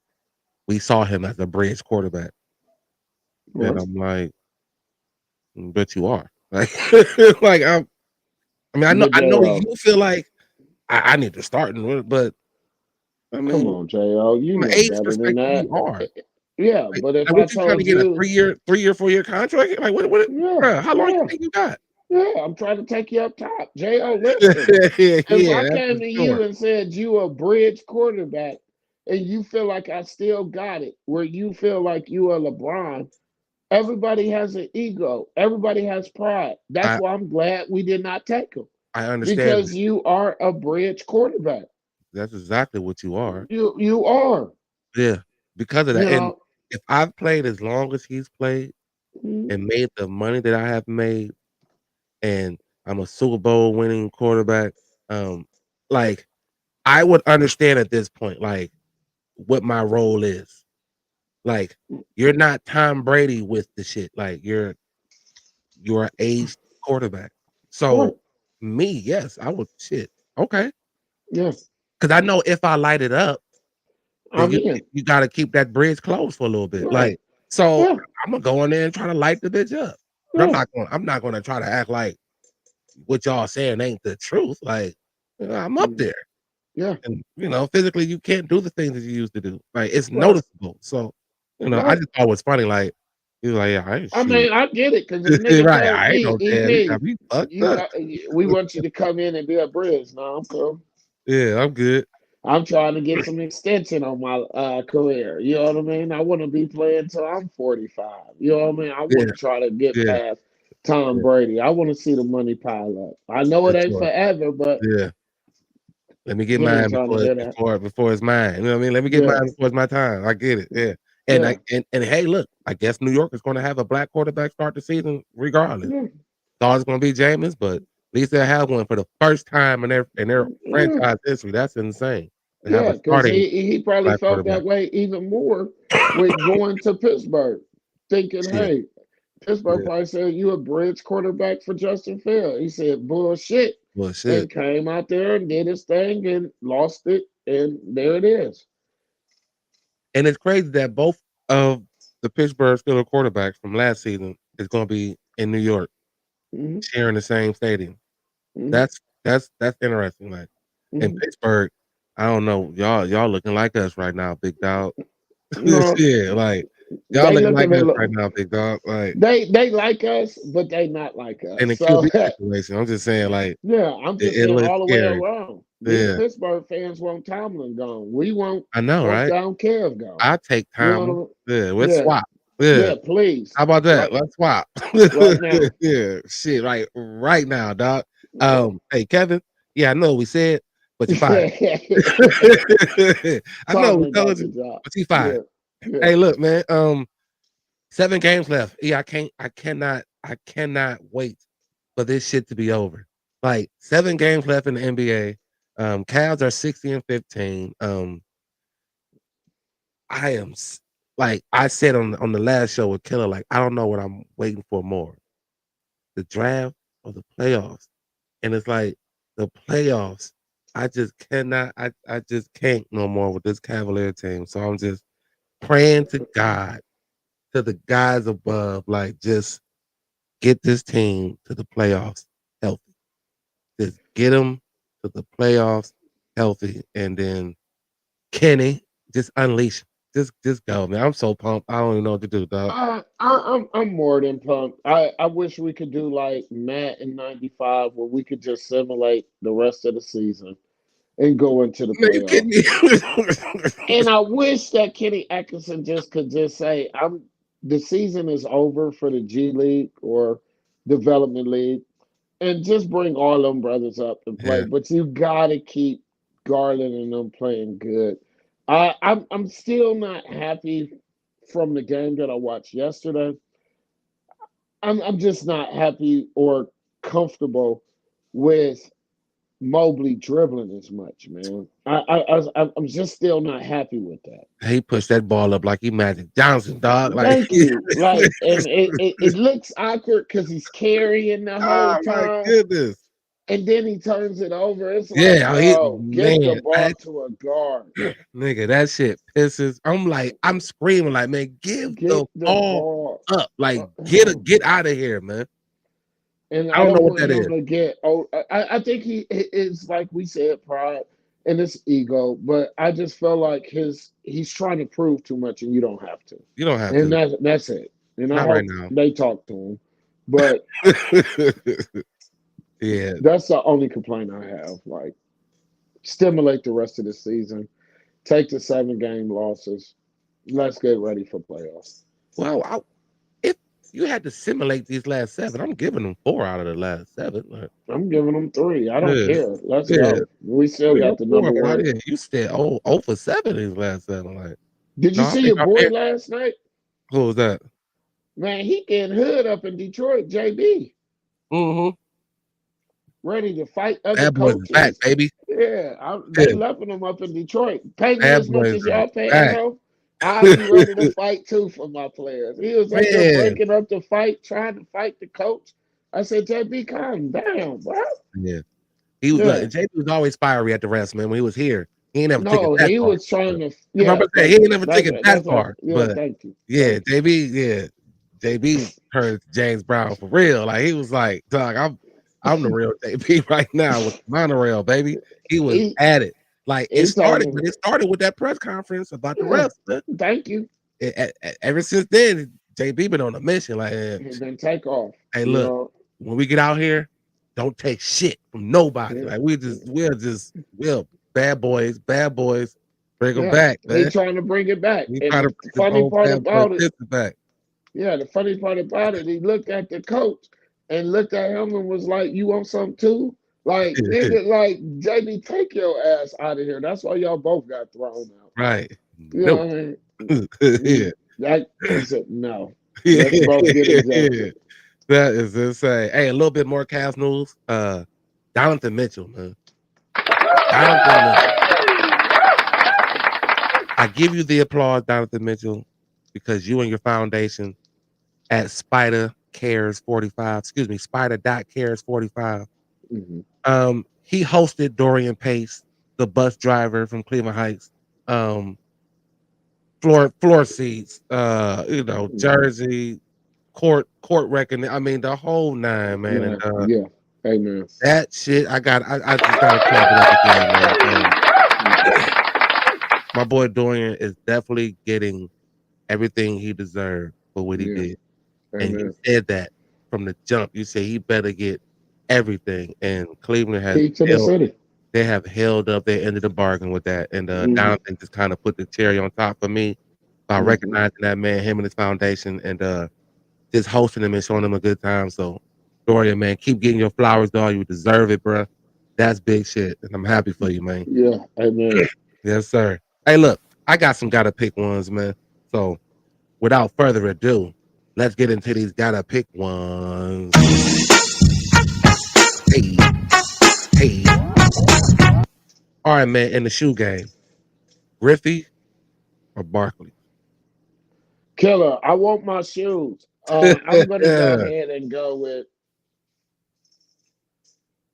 we saw him as a bridge quarterback. Well, And I'm like, but you are. Like, like I mean, I know but JL, you feel like I need to start, but I come mean, on, JL, you from an know age better than perspective, that. you are. Yeah, Like, but if I what you trying to told get a you, 4-year contract? Like, what, yeah, bruh, how long yeah, you think you got? yeah, I'm trying to take you up top. JL, listen. If I Yeah, that's came for to sure. you and said you a bridge quarterback and you feel like I still got it, where you feel like you are LeBron, Everybody has an ego. Everybody has pride. That's I why I'm glad we did not take him I understand because that. you are a bridge quarterback. That's exactly what you are. You are. Yeah, because of that. You And know. if I've played as long as he's played Mhm. and made the money that I have made, and I'm a Super Bowl winning quarterback, um, like I would understand at this point, like what my role is. Like you're not Tom Brady with the shit. Like you're an aged quarterback. Right. So me, yes, I would shit. Okay. Yeah. Because I know if I light it up, then I'm in. you gotta keep that bridge closed for a little bit. Right. Like, so Yeah. I'm gonna go in there and try to light the bitch up. But Yeah. I'm not gonna try to act like what y'all saying ain't the truth. Like, I'm up Mm. there. Yeah. And physically you can't do the things that you used to do. Like it's Right. noticeable. So, I Right. just thought it was funny. Like he was like, yeah, I ain't I shoot. mean, I get it because the nigga Right. told I ain't me, no damn. You EP, got me fucked you up. got, we want you to come in and be a bridge. No, I'm cool. Yeah, I'm good. I'm trying to get some extension on my career. You know what I mean? I want to be playing till I'm 45. You know what I mean? I want Yeah, to try to get yeah, past Tom yeah, Brady. I want to see the money pile up. I know for it ain't sure. forever, but Yeah. Let me get he ain't mine trying to hear that. before it's mine. You know what I mean? Let me get Yeah, mine before it's my time. I get it. Yeah. And yeah, and hey, look, I guess New York is gonna have a black quarterback start the season regardless. yeah, Thought it's gonna be Jameis, but at least they'll have one for the first time in their yeah. franchise history. That's insane. To have Yeah, a because starting he probably black felt quarterback. that way even more with going to Pittsburgh, thinking, Shit. hey, Pittsburgh Yeah. probably said you a bridge quarterback for Justin Fields. He said bullshit Well shit. and came out there and did his thing and lost it, and there it is. And it's crazy that both of the Pittsburgh Steelers quarterbacks from last season is gonna be in New York, Hmm. sharing the same stadium. Hmm. That's interesting. Like in Hmm. Pittsburgh, I don't know, y'all looking like us right now, big dog. No, Yeah, like y'all they looking look a like us right little. now, big dog. Like They like us, but they not like in us. the So QB situation, I'm just saying, like yeah, I'm just it saying looks all the way scary. around. These Yeah, Pittsburgh fans want Tomlin gone. We want I know, first right? down Kev gone. I take You time. know, Yeah, let's yeah, swap. Yeah, yeah, please, how about that? right, Let's swap. right now. Yeah, shit, like right now, dog. Hey Kevin. Yeah, I know what we said, but you fired. I know we Tomlin got told the you, job. but you fired. Yeah, yeah. Hey, look, man. 7 games left. Yeah, I cannot wait for this shit to be over. Like 7 games left in the NBA. Cavs are 60 and 15. I am like I said on the last show with Killer, like I don't know what I'm waiting for more, the draft or the playoffs. And it's like the playoffs. I just cannot. I just can't no more with this Cavalier team. So I'm just praying to God, to the guys above, like just get this team to the playoffs healthy. Just get them to the playoffs healthy, and then Kenny just unleash. Just go, man. I'm so pumped. I don't even know what to do, dog. I'm more than pumped. I wish we could do like Matt in '95, where we could just simulate the rest of the season and go into the Man, you kidding me? playoffs. And I wish that Kenny Atkinson just could just say, "I'm the season is over for the G League or Development League," and just bring all them brothers up and play. Yeah, But you gotta keep Garland and them playing good. I'm still not happy from the game that I watched yesterday. I'm just not happy or comfortable with Mobley dribbling as much, man. I'm just still not happy with that. he pushed that ball up like he Magic Johnson, dog. Like, Thank you. Like, and it looks awkward because he's carrying the whole oh my time, goodness. and then he turns it over. It's like, Yeah, he bro, get the man, ball to a guard. nigga, that shit pisses. I'm like, I'm screaming like, man, give Get the the ball ball. up. Like, Uh, get out of here, man. And I I don't know don't what want that him is. to get. Oh, I think he is like we said, pride and his ego. But I just feel like he's trying to prove too much, and you don't have to. You don't have And to. that's it. And I Not right hope now. they talk to him. But Yeah. that's the only complaint I have. Like, stimulate the rest of the season. Take the 7 game losses. Let's get ready for playoffs. Well, if you had to simulate these last 7. I'm giving them 4 out of the last 7. Like, I'm giving them 3. I don't yeah, care. Let's yeah. go. We still 3 or got the 4. number But one. yeah, you said 0 for 7 these last 7. Like, Did no, you I see think your our boy fair. last night? Who was that? Man, he getting hood up in Detroit, JB, Mm-hmm. ready to fight other Bad boys is back, coaches. baby. Yeah, they Yeah, loving him up in Detroit. Pay me bad as much boys as are y'all paying back. him. I'll be ready to fight too for my players. He was up there Man, breaking up the fight, trying to fight the coach. I said, JB, calm down, bro. yeah. He was like Yeah. JP was always fiery at the rest, man. When he was here, he ain't never took it No, that he far. was trying to. I'm Yeah, about to say he thank ain't you. never taken it that That's right. far. Yeah, But thank you. yeah, Thank you. JB turned James Brown for real. Like he was like, dog, I'm the real JB right now with the monorail, baby. He was He at it. Like it he told started, him, but it started with that press conference about the yeah, refs. Man. thank you. Ever since then, JB been on a mission. Like, And then take off. hey, You look, know. when we get out here, don't take shit from nobody. Yeah. Like we're bad boys, bring them Yeah. back, He man. trying to bring it back. We And try to the bring this funny whole part bad boy about it, system back. yeah, the funny part about it, he looked at the coach and looked at him and was like, "You want something too?" Like, nigga, like JB, take your ass out of here. That's why y'all both got thrown out. Right. You know Nope. what I mean? Yeah. That he said no. Yeah. Let's both get Yeah. ejected. That is insane. Hey, a little bit more Cavs news. Donovan Mitchell, man. Donovan Mitchell. I give you the applause, Donovan Mitchell, because you and your foundation at Spider Cares 45, excuse me, Spider.Cares 45. Mhm. He hosted Dorian Pace, the bus driver from Cleveland Heights. Floor seats, jersey, court reckoning. I mean, the whole 9, man. Yeah, And yeah. Amen. that shit, I just gotta clap it up again, man. My boy Dorian is definitely getting everything he deserved for what he Yeah. did. And you Amen. said that from the jump. You said he better get everything. And Cleveland has Key to the city. they have held up their end of the bargain with that. And Mhm. Donovan just kind of put the cherry on top for me by Mhm. recognizing that man, him and his foundation, and just hosting him and showing him a good time. So Dorian, man, keep getting your flowers, dog. You deserve it, bro. That's big shit. And I'm happy for you, man. Yeah. Amen. Yes, sir. Hey, look, I got some gotta pick ones, man. So without further ado, let's get into these gotta pick ones. Hey, hey. All right, man. In the shoe game, Griffey or Barkley? Killer, I want my shoes. I'm gonna go ahead and go with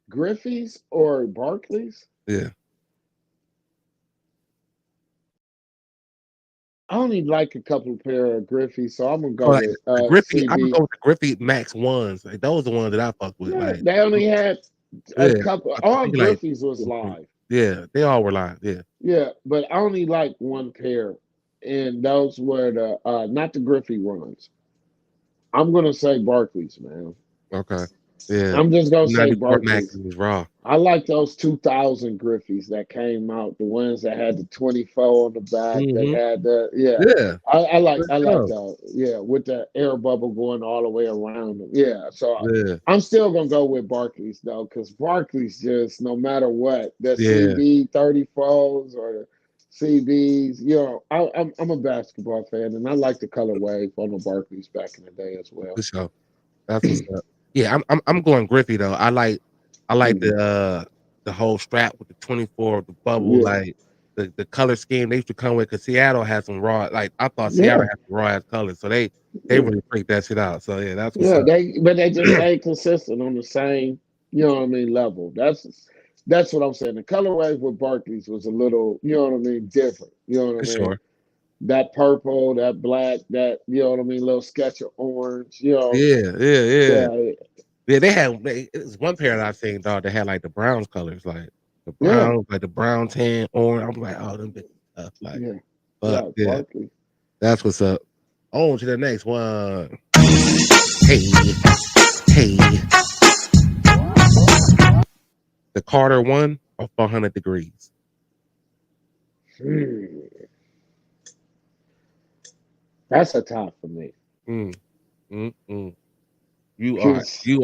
Griffey's or Barclays. Yeah. I only like a couple pair of Griffey's, so I'm gonna So go like with the Griffey, I'm gonna CB. go with the Griffey Max ones. Like those are the ones that I fuck with. Yeah, Like, they only had a yeah, couple. I All think like, Griffey's was live. yeah, they all were live. Yeah. Yeah, but I only like one pair, and those were the not the Griffey ones. I'm gonna say Barclays, man. Okay. Yeah. I'm just gonna say 94 Max Barclays. was raw. I like those 2000 Griffies that came out, the ones that had the 24 on the back. They Mm-hmm. had the Yeah. I For like sure. those. Yeah, with the air bubble going all the way around them. Yeah, so Yeah. I'm still gonna go with Barclays though, because Barclays just no matter what the Yeah. CB 34s or the CBs, I'm a basketball fan and I like the colorway on the Barclays back in the day as well. For sure. That's what's up. Yeah, I'm going Griffey though. I like Mhm. the whole strap with the 24, the bubble, Yeah, like the color scheme they used to come with because Seattle had some raw, like I thought Seattle yeah. had some raw ass colors. So they Yeah. really freaked that shit out. So yeah, that's what's Yeah, up. they just stay consistent on the same, level. That's what I'm saying. The colorway with Barclays was a little, different. You know what For I mean? sure. That purple, that black, that little sketch of orange. Yeah. Yeah, Yeah, it was one pair that I seen, dog, that had like the Browns colors, like yeah, the brown tan, orange. I'm like, oh, them bitches tough. Like, yeah, but yeah. yeah, Barclays. that's what's up. On to the next one. Hey, hey, the Carter 1 or 400 degrees. Hmm, that's a top for me. Mm. You are, Cause you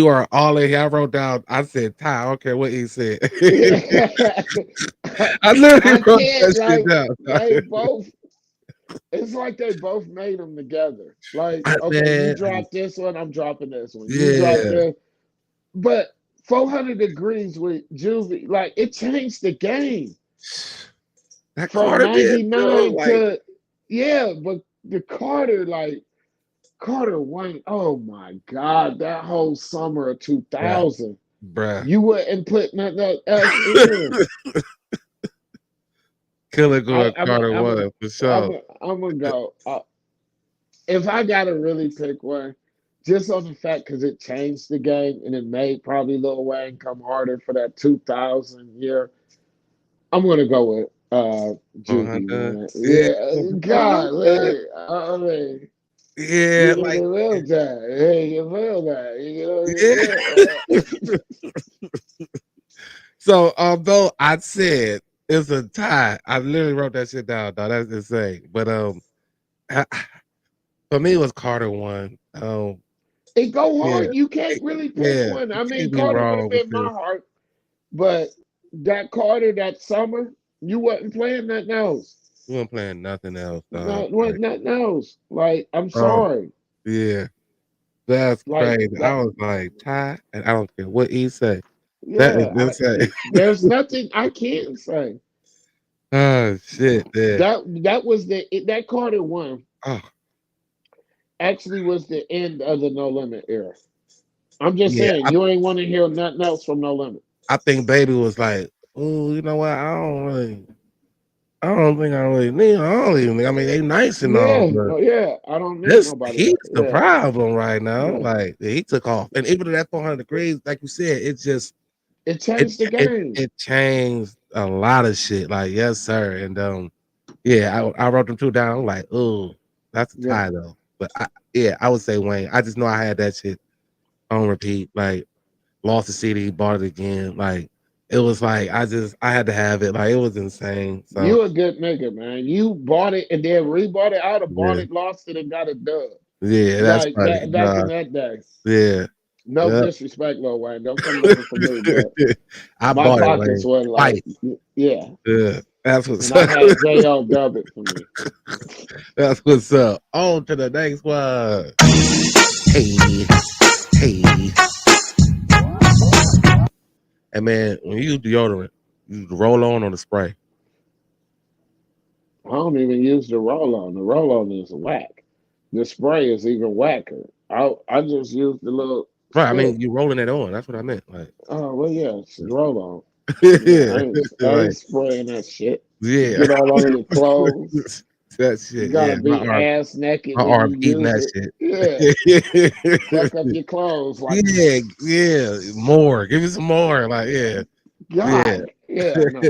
are all in here. I wrote down. I said, Ty. I don't care what he said. I literally I wrote can't that shit like down. they both. It's like they both made them together. Like, okay, you Man, drop this one, I'm dropping this one. You drop yeah, this, but 400 degrees with Juvie, like it changed the game that from Carter did, bro. 99 Like, to yeah, but the Carter, like Carter Wayne, oh my God, that whole summer of bruh, 2000, bruh. you wouldn't put nothing else in. Killer I, Gore I'm, Carter I'm, was for I'm, sure. I'm gonna go. If I gotta really pick one, just on the fact because it changed the game and it made probably Lil Wayne come harder for that 2000 year, I'm gonna go with Juvie, 100. man. Yeah, Yeah, God, I mean, yeah, you like, really will that. Hey, you feel that. You know yeah. what I mean? So, although I said it's a tie, I literally wrote that shit down, dog. That's insane. But I- for me, it was Carter one. It go Yeah, hard. You can't really pick yeah, one. you I mean, can't be Carter would have wrong with been my this. heart, but that Carter that summer, you wasn't playing nothing else. We weren't playing nothing else, dog. No, wasn't nothing else. Like, I'm Um, sorry. yeah, that's Like crazy. I that. was like, Ty, and I don't care what he say. That is Yeah, insane. there's nothing I can say. Oh shit, yeah. That was that Carter one Oh actually was the end of the No Limit era. I'm just yeah. saying, you ain't want to hear nothing else from No Limit. I think Baby was like, oh, you know what? I don't think I really need. I don't even. I mean, they nice and all, Yeah, but no, yeah. I don't need this nobody he's else. the Yeah, problem right now. yeah. Like he took off, and even though that 400 degrees, like you said, it just It changed the game. it changed a lot of shit. Like yes, sir, and yeah, I wrote them two down. I'm like, oh, that's a Yeah. tie though. But yeah, I would say Wayne. I just know I had that shit on repeat. Like lost the CD, bought it again. Like it was like I had to have it. Like it was insane. So You a good nigga, man. You bought it and then rebought it. I'd have bought yeah, it, lost it, and got it done. yeah, that's Like funny. that back in that day. Yeah, No yeah. disrespect, Lil Wayne. Don't come looking for me, but I my bought it, pockets Wayne. were like, Twice. yeah. Yeah, that's what's And I up. had J.O. dub it for me. That's what's up. On to the next one. Hey, hey. Hey man, when you use deodorant, you use the roll on or the spray. I don't even use the roll on. The roll on is whack. The spray is even whacker. I just use the little Right. I stick. mean, you rolling it on. That's what I meant. Like, Oh well, yeah, it's the roll on. Yeah, yeah, I like, ain't spraying that shit. yeah. Get all over your clothes. That You shit. gotta Yeah, be ass naked my when arm you eating use that it. shit. Yeah, fuck up your clothes like Yeah, yeah. More. Give me some more. Like, yeah, yeah. God. Yeah, no.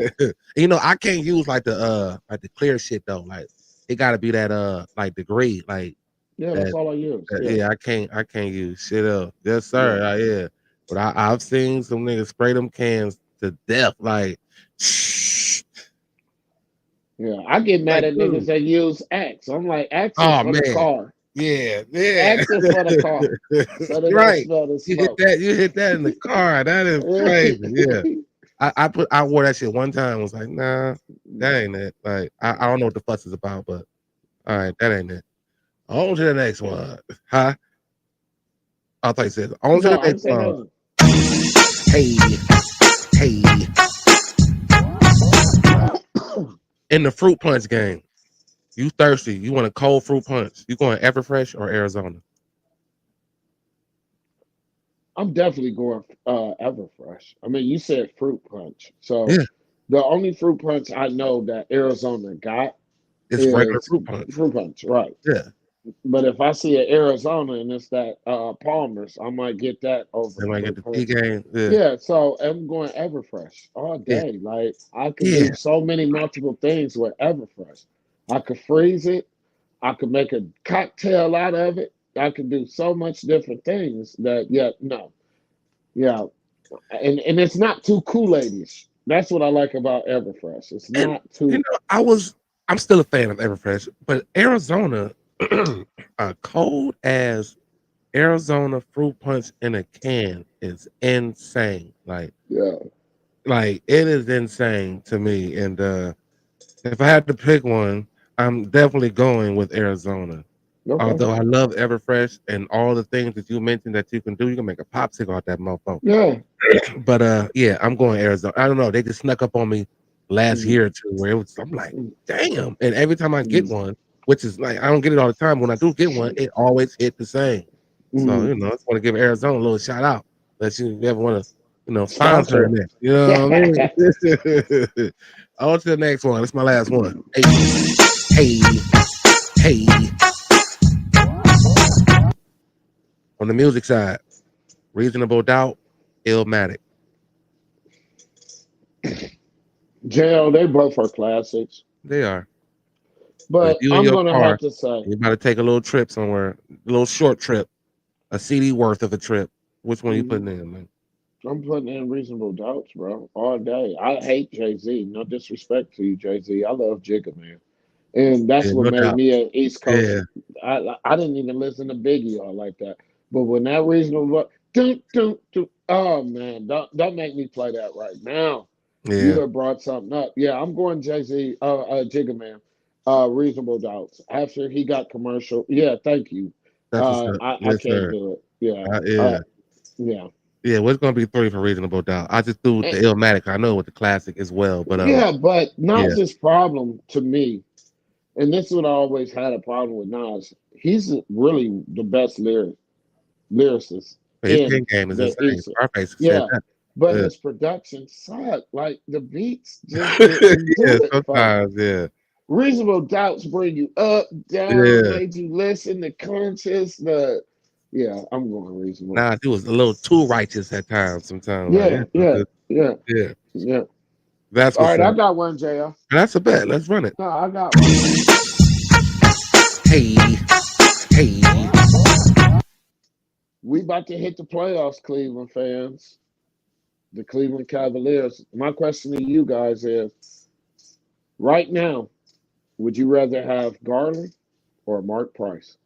You know, I can't use like the clear shit though. Like, it gotta be that like the gray. Like Yeah, that's that. all I use. Yeah, Yeah, I can't use shit else. Yes, sir. yeah, Yeah. But I've seen some niggas spray them cans to death. Like, yeah. I get mad like, at niggas dude. that use Axe. I'm like, Axe is Oh for the man. car. Yeah, yeah. Axe is for the car. So they don't Right. smell the You hit smoke. that. You hit that in the car. That is crazy. Yeah. I wore that shit one time. Was like, nah, that ain't it. Like, I don't know what the fuss is about, but all right, that ain't it. On to the next one. Huh? I thought you said on to the No, I didn't next say one. nothing. Hey. In the fruit punch game, you thirsty? You want a cold fruit punch? You going Everfresh or Arizona? I'm definitely going Everfresh. I mean, you said fruit punch. So Yeah, the only fruit punch I know that Arizona got it's regular is fruit punch. fruit punch, right? Yeah, But if I see an Arizona and it's that Palmer's, I might get that over they might get fruit the T punch. game. Yeah, Yeah, so I'm going Everfresh all yeah, day. Like I could yeah. do so many multiple things with Everfresh. I could freeze it. I could make a cocktail out of it. I could do so much different things that yeah, and it's not too Kool-Aid-ish. That's what I like about Everfresh. It's And not you too know, I'm still a fan of Everfresh, but Arizona, a cold as Arizona fruit punch in a can is insane. Yeah. Like it is insane to me. And if I had to pick one, I'm definitely going with Arizona. Okay. Although I love Everfresh and all the things that you mentioned that you can do, you can make a popsicle out that motherfucker. Yeah. But yeah, I'm going Arizona. I don't know. They just snuck up on me last Mhm. year or two where it was. I'm like, damn. And every time I get Mhm. one, which is like I don't get it all the time. When I do get one, it always hit the same. So Mhm. I just want to give Arizona a little shout out. Unless you ever want to, sponsor Sponsor. it. You know what I mean? On to the next one. That's my last one. Hey, hey. On the music side, Reasonable Doubt, Illmatic. JL, they both are classics. They are. But if But you in I'm your gonna car, have to say, you about to take a little trip somewhere, a little short trip, a CD worth of a trip. Which one you mhm, putting in, man? I'm putting in Reasonable Doubts, bro, all day. I hate Jay-Z. No disrespect to you, Jay-Z. I love Jigga, man. And that's Yeah, what no made doubt. me an East Coast. Yeah, I didn't even listen to Biggie or like that. But when that Reasonable oh man, don't make me play that right now. You yeah. have brought something up. Yeah, I'm going Jay-Z, Jigga Man, Reasonable Doubts. After he got commercial, yeah, thank you. That's what's up. I Yes, can't sir. do it. Yeah, Yeah. yeah. Yeah, what's gonna be 3 for Reasonable Doubt? I just threw the Eh, Illmatic. I know with the classic as well, but Yeah, but yeah, Nas's problem to me, and this is what I always had a problem with Nas. He's really the best lyricist his pen in game is the insane. East. Scarface said Yeah, but that. his production sucked. Like the beats just didn't Yeah, do it for me. sometimes, yeah. Reasonable doubts bring you up, down, Yeah. made you listen, the conscious, the yeah, I'm going reasonable. Nah, he was a little too righteous at times sometimes. Like, Yeah, yeah, yeah, yeah. yeah. That's All what's right, up. I got one, JL. That's a bet. Let's run it. No, I got one. Hey, hey. We about to hit the playoffs, Cleveland fans. The Cleveland Cavaliers. My question to you guys is right now, would you rather have Garland or Mark Price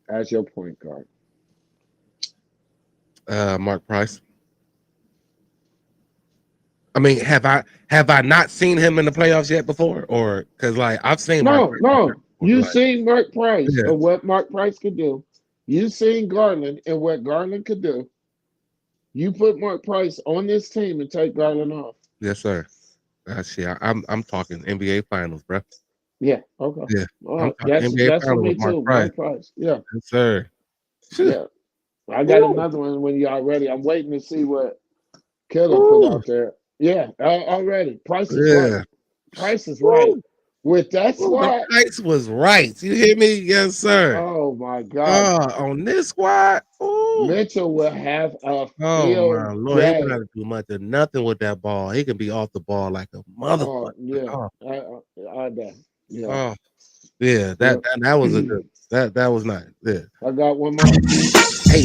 as your point guard? Mark Price. I mean, have I not seen him in the playoffs yet before? Or because like I've seen Mark No, Price in the no. playoffs before, You like seen Mark Price yeah, and what Mark Price could do. You seen Garland and what Garland could do. You put Mark Price on this team and take Garland off. yes, sir. Shit, I'm talking NBA Finals, bro. Yeah, okay. Yeah, All I'm right. talking NBA That's for Finals me with Mark too. Price. Mark Price. Yeah, Yes, sir. Phew. yeah. I got Ooh, another one when y'all ready. I'm waiting to see what Killer put ooh, out there. Yeah, already. Price is right. yeah. Price is right. Ooh, With that ooh, the squad, price was right. You hear me? Yes, sir. oh my God. On this squad. Ooh. Mitchell will have a Oh my field lord, he wouldn't day. have to do much of nothing with that ball. He can be off the ball like a motherfucker. Oh, yeah. Oh, I bet. Yeah. oh, yeah. Yep. That was a good. That was nice. Yeah. I got one more. Hey,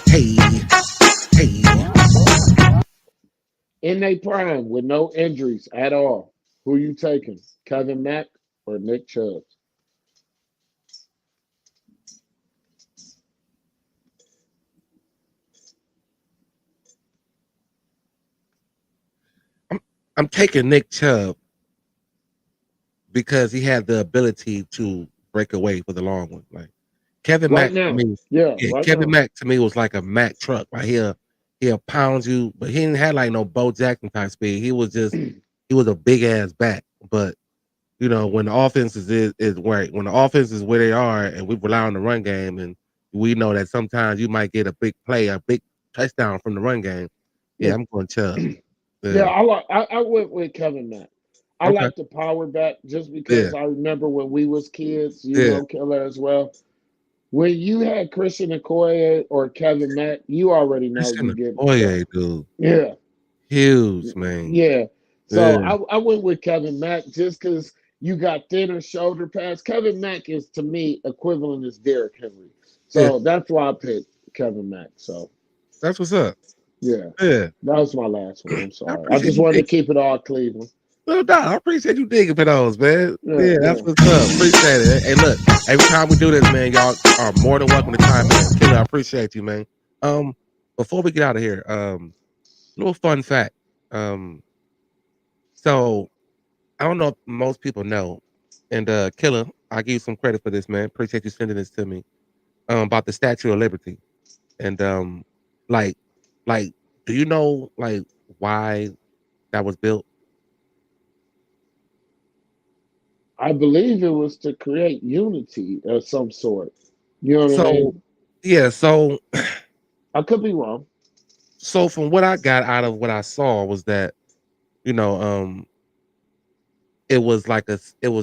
hey, hey. In a prime with no injuries at all. Who you taking? Kevin Mack or Nick Chubb? I'm taking Nick Chubb because he had the ability to break away for the long one. Like Kevin Right Mack to now. me, Yeah, yeah, right Kevin now. Mack to me was like a Mack truck. Like he'll pound you, but he didn't have like no Bo Jackson type speed. He was a big ass back. But when the offense is when the offense is where they are, and we rely on the run game, and we know that sometimes you might get a big play, a big touchdown from the run game. Yeah, Yeah, I'm going Chubb. yeah, Yeah. I went with Kevin Mack. I Okay. like the power back just Yeah. because I remember when we was kids, Yeah. Killer as well. When you had Christian Okoye or Kevin Mack, you already know Christian you get Okoye, dude. yeah, Huge, man. yeah. So Yeah. I went with Kevin Mack just because you got thinner shoulder pads. Kevin Mack is to me equivalent as Derrick Henry. Yeah. So that's why I picked Kevin Mack. So That's what's up. yeah, Yeah. that was my last one. I'm I sorry. I appreciate just you wanted to picks. keep it all Cleveland. No doubt. I appreciate you digging for those, man. Yeah, Yeah, that's what's up. Appreciate it. Hey, look, every time we do this, man, y'all are more than welcome to chime in. Killer, I appreciate you, man. Before we get out of here, little fun fact. So I don't know if most people know, and Killer, I give you some credit for this, man. Appreciate you sending this to me. About the Statue of Liberty. And like like do you know like why that was built? I believe it was to create unity of some sort. You know what I So mean? yeah, so I could be wrong. so from what I got out of what I saw was that, you know, it was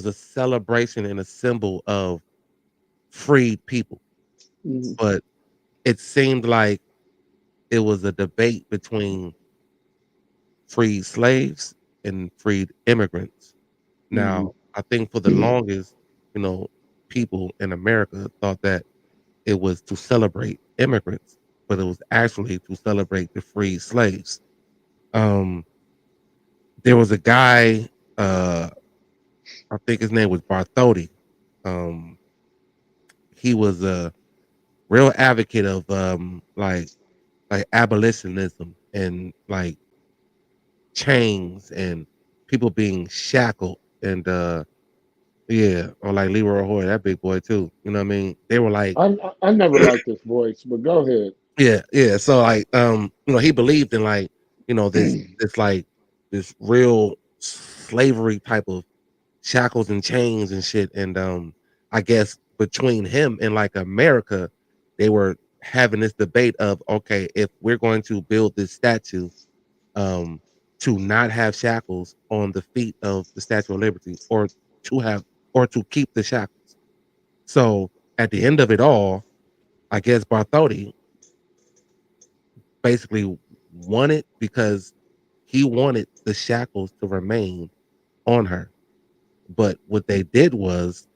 a celebration and a symbol of freed people. Mhm. But it seemed like it was a debate between freed slaves and freed immigrants. Mhm. Now, I think for the longest, you know, people in America thought that it was to celebrate immigrants, but it was actually to celebrate the freed slaves. Um, there was a guy, I think his name was Bartholomew. Um, he was a real advocate of like abolitionism and like chains and people being shackled and yeah, or like Leroy Hoy, that big boy too. You know what I mean? They were like, I never liked this voice, but go ahead. yeah, yeah. So like, you know, he believed in like, you know, this like this real slavery type of shackles and chains and shit. And I guess between him and like America, they were having this debate of okay, if we're going to build this statue, um, to not have shackles on the feet of the Statue of Liberty, or to have or to keep the shackles. So at the end of it all, I guess Bartholomew basically won it because he wanted the shackles to remain on her. But what they did was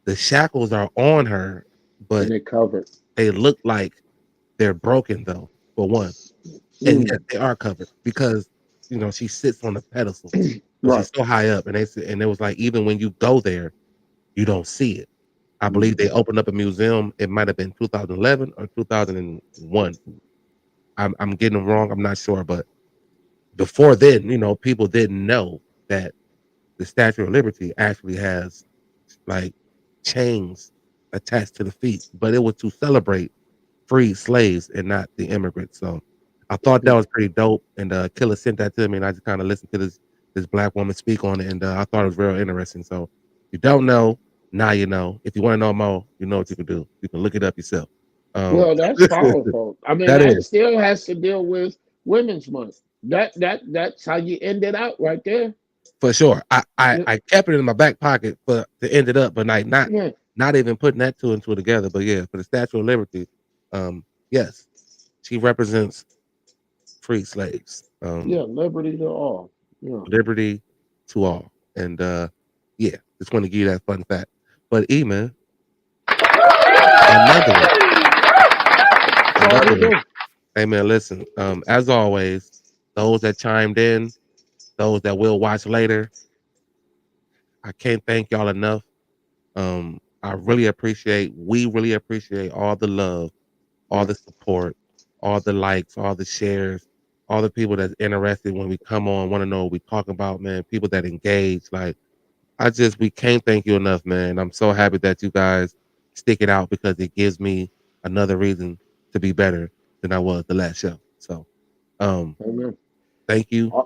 the shackles are on her, but And it covered. they look like they're broken though, for one. And yes, Mm. they are covered because you know she sits on a pedestal. So Right. she's so high up, and and it was like even when you go there, you don't see it. I believe Mm. they opened up a museum. It might have been 2011 or 2001. I'm getting it wrong. I'm not sure, but before then, you know, people didn't know that the Statue of Liberty actually has like chains attached to the feet, but it was to celebrate freed slaves and not the immigrants. So I thought that was pretty dope. And Killer sent that to me, and I just kind of listened to this black woman speak on it, and I thought it was real interesting. So if you don't know, now you know. If you want to know more, you know what you can do. You can look it up yourself. Um, Well, that's powerful. I mean, that that is still has to deal with Women's Month. That's how you end it out right there. for sure. Yeah. I kept it in my back pocket for to end it up, but like Yeah. not even putting that two and two together. But yeah, for the Statue of Liberty, yes, she represents free slaves. Yeah. Liberty to all. Yeah. Liberty to all. And yeah, just want to give you that fun fact. But E man, another one. That's all we Another one. do. Hey man, listen. As always, those that chimed in, those that will watch later, I can't thank y'all enough. I we really appreciate all the love, all the support, all the likes, all the shares, all the people that's interested when we come on, want to know what we talk about, man. People that engage, like we can't thank you enough, man. I'm so happy that you guys stick it out because it gives me another reason to be better than I was the last show. So, Amen. thank you, Uh,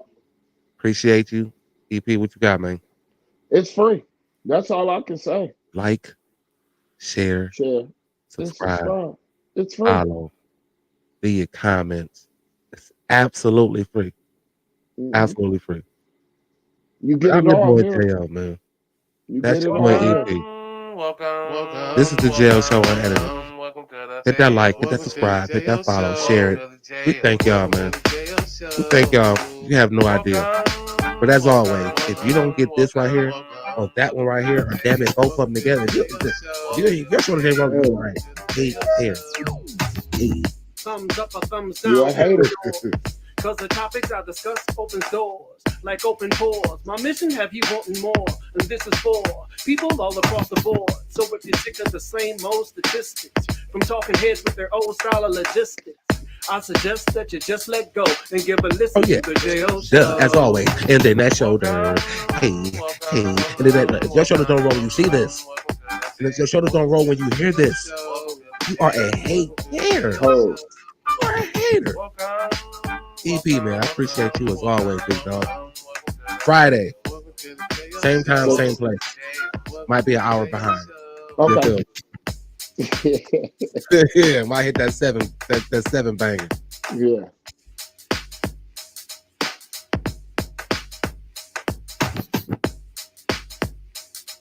appreciate you. EP, what you got, man? It's free. That's all I can say. Like, share, Share and subscribe, subscribe. It's free. follow, leave your comments. It's absolutely free. Mhm. Absolutely free. You get I'm it your all boy here. JL, man. You That's get your it boy all here. EP. Welcome. This is the Jail Show Unedited. Welcome to the Hit that like, hit jail. that subscribe, hit that follow, Welcome share it. to the We jail. thank y'all, man. We thank y'all. You have no idea. But as always, if you don't get this right here, or that one right here, or damn it, both of them together, you're sort of ain't gonna be right. Hey, here. Hey. Thumbs up or thumbs You down. a hater. Cause the topics I discuss opens doors like open pores. My mission have you wanting more, and this is for people all across the board. So if you're sick of the same old statistics from talking heads with their old style of logistics, I suggest that you just let go and give a listen Oh, yeah. to the J.O. Duh, Show. as always. And then that shoulder. Hey. And then if your shoulders don't roll when you see this. And if your shoulders don't roll when you hear this, you are a hater. Oh, You are a hater. EP, man, I appreciate you as always, big dog. Friday, same time, same place. Might be an hour behind. okay. Yeah, might hit that seven banger. Yeah.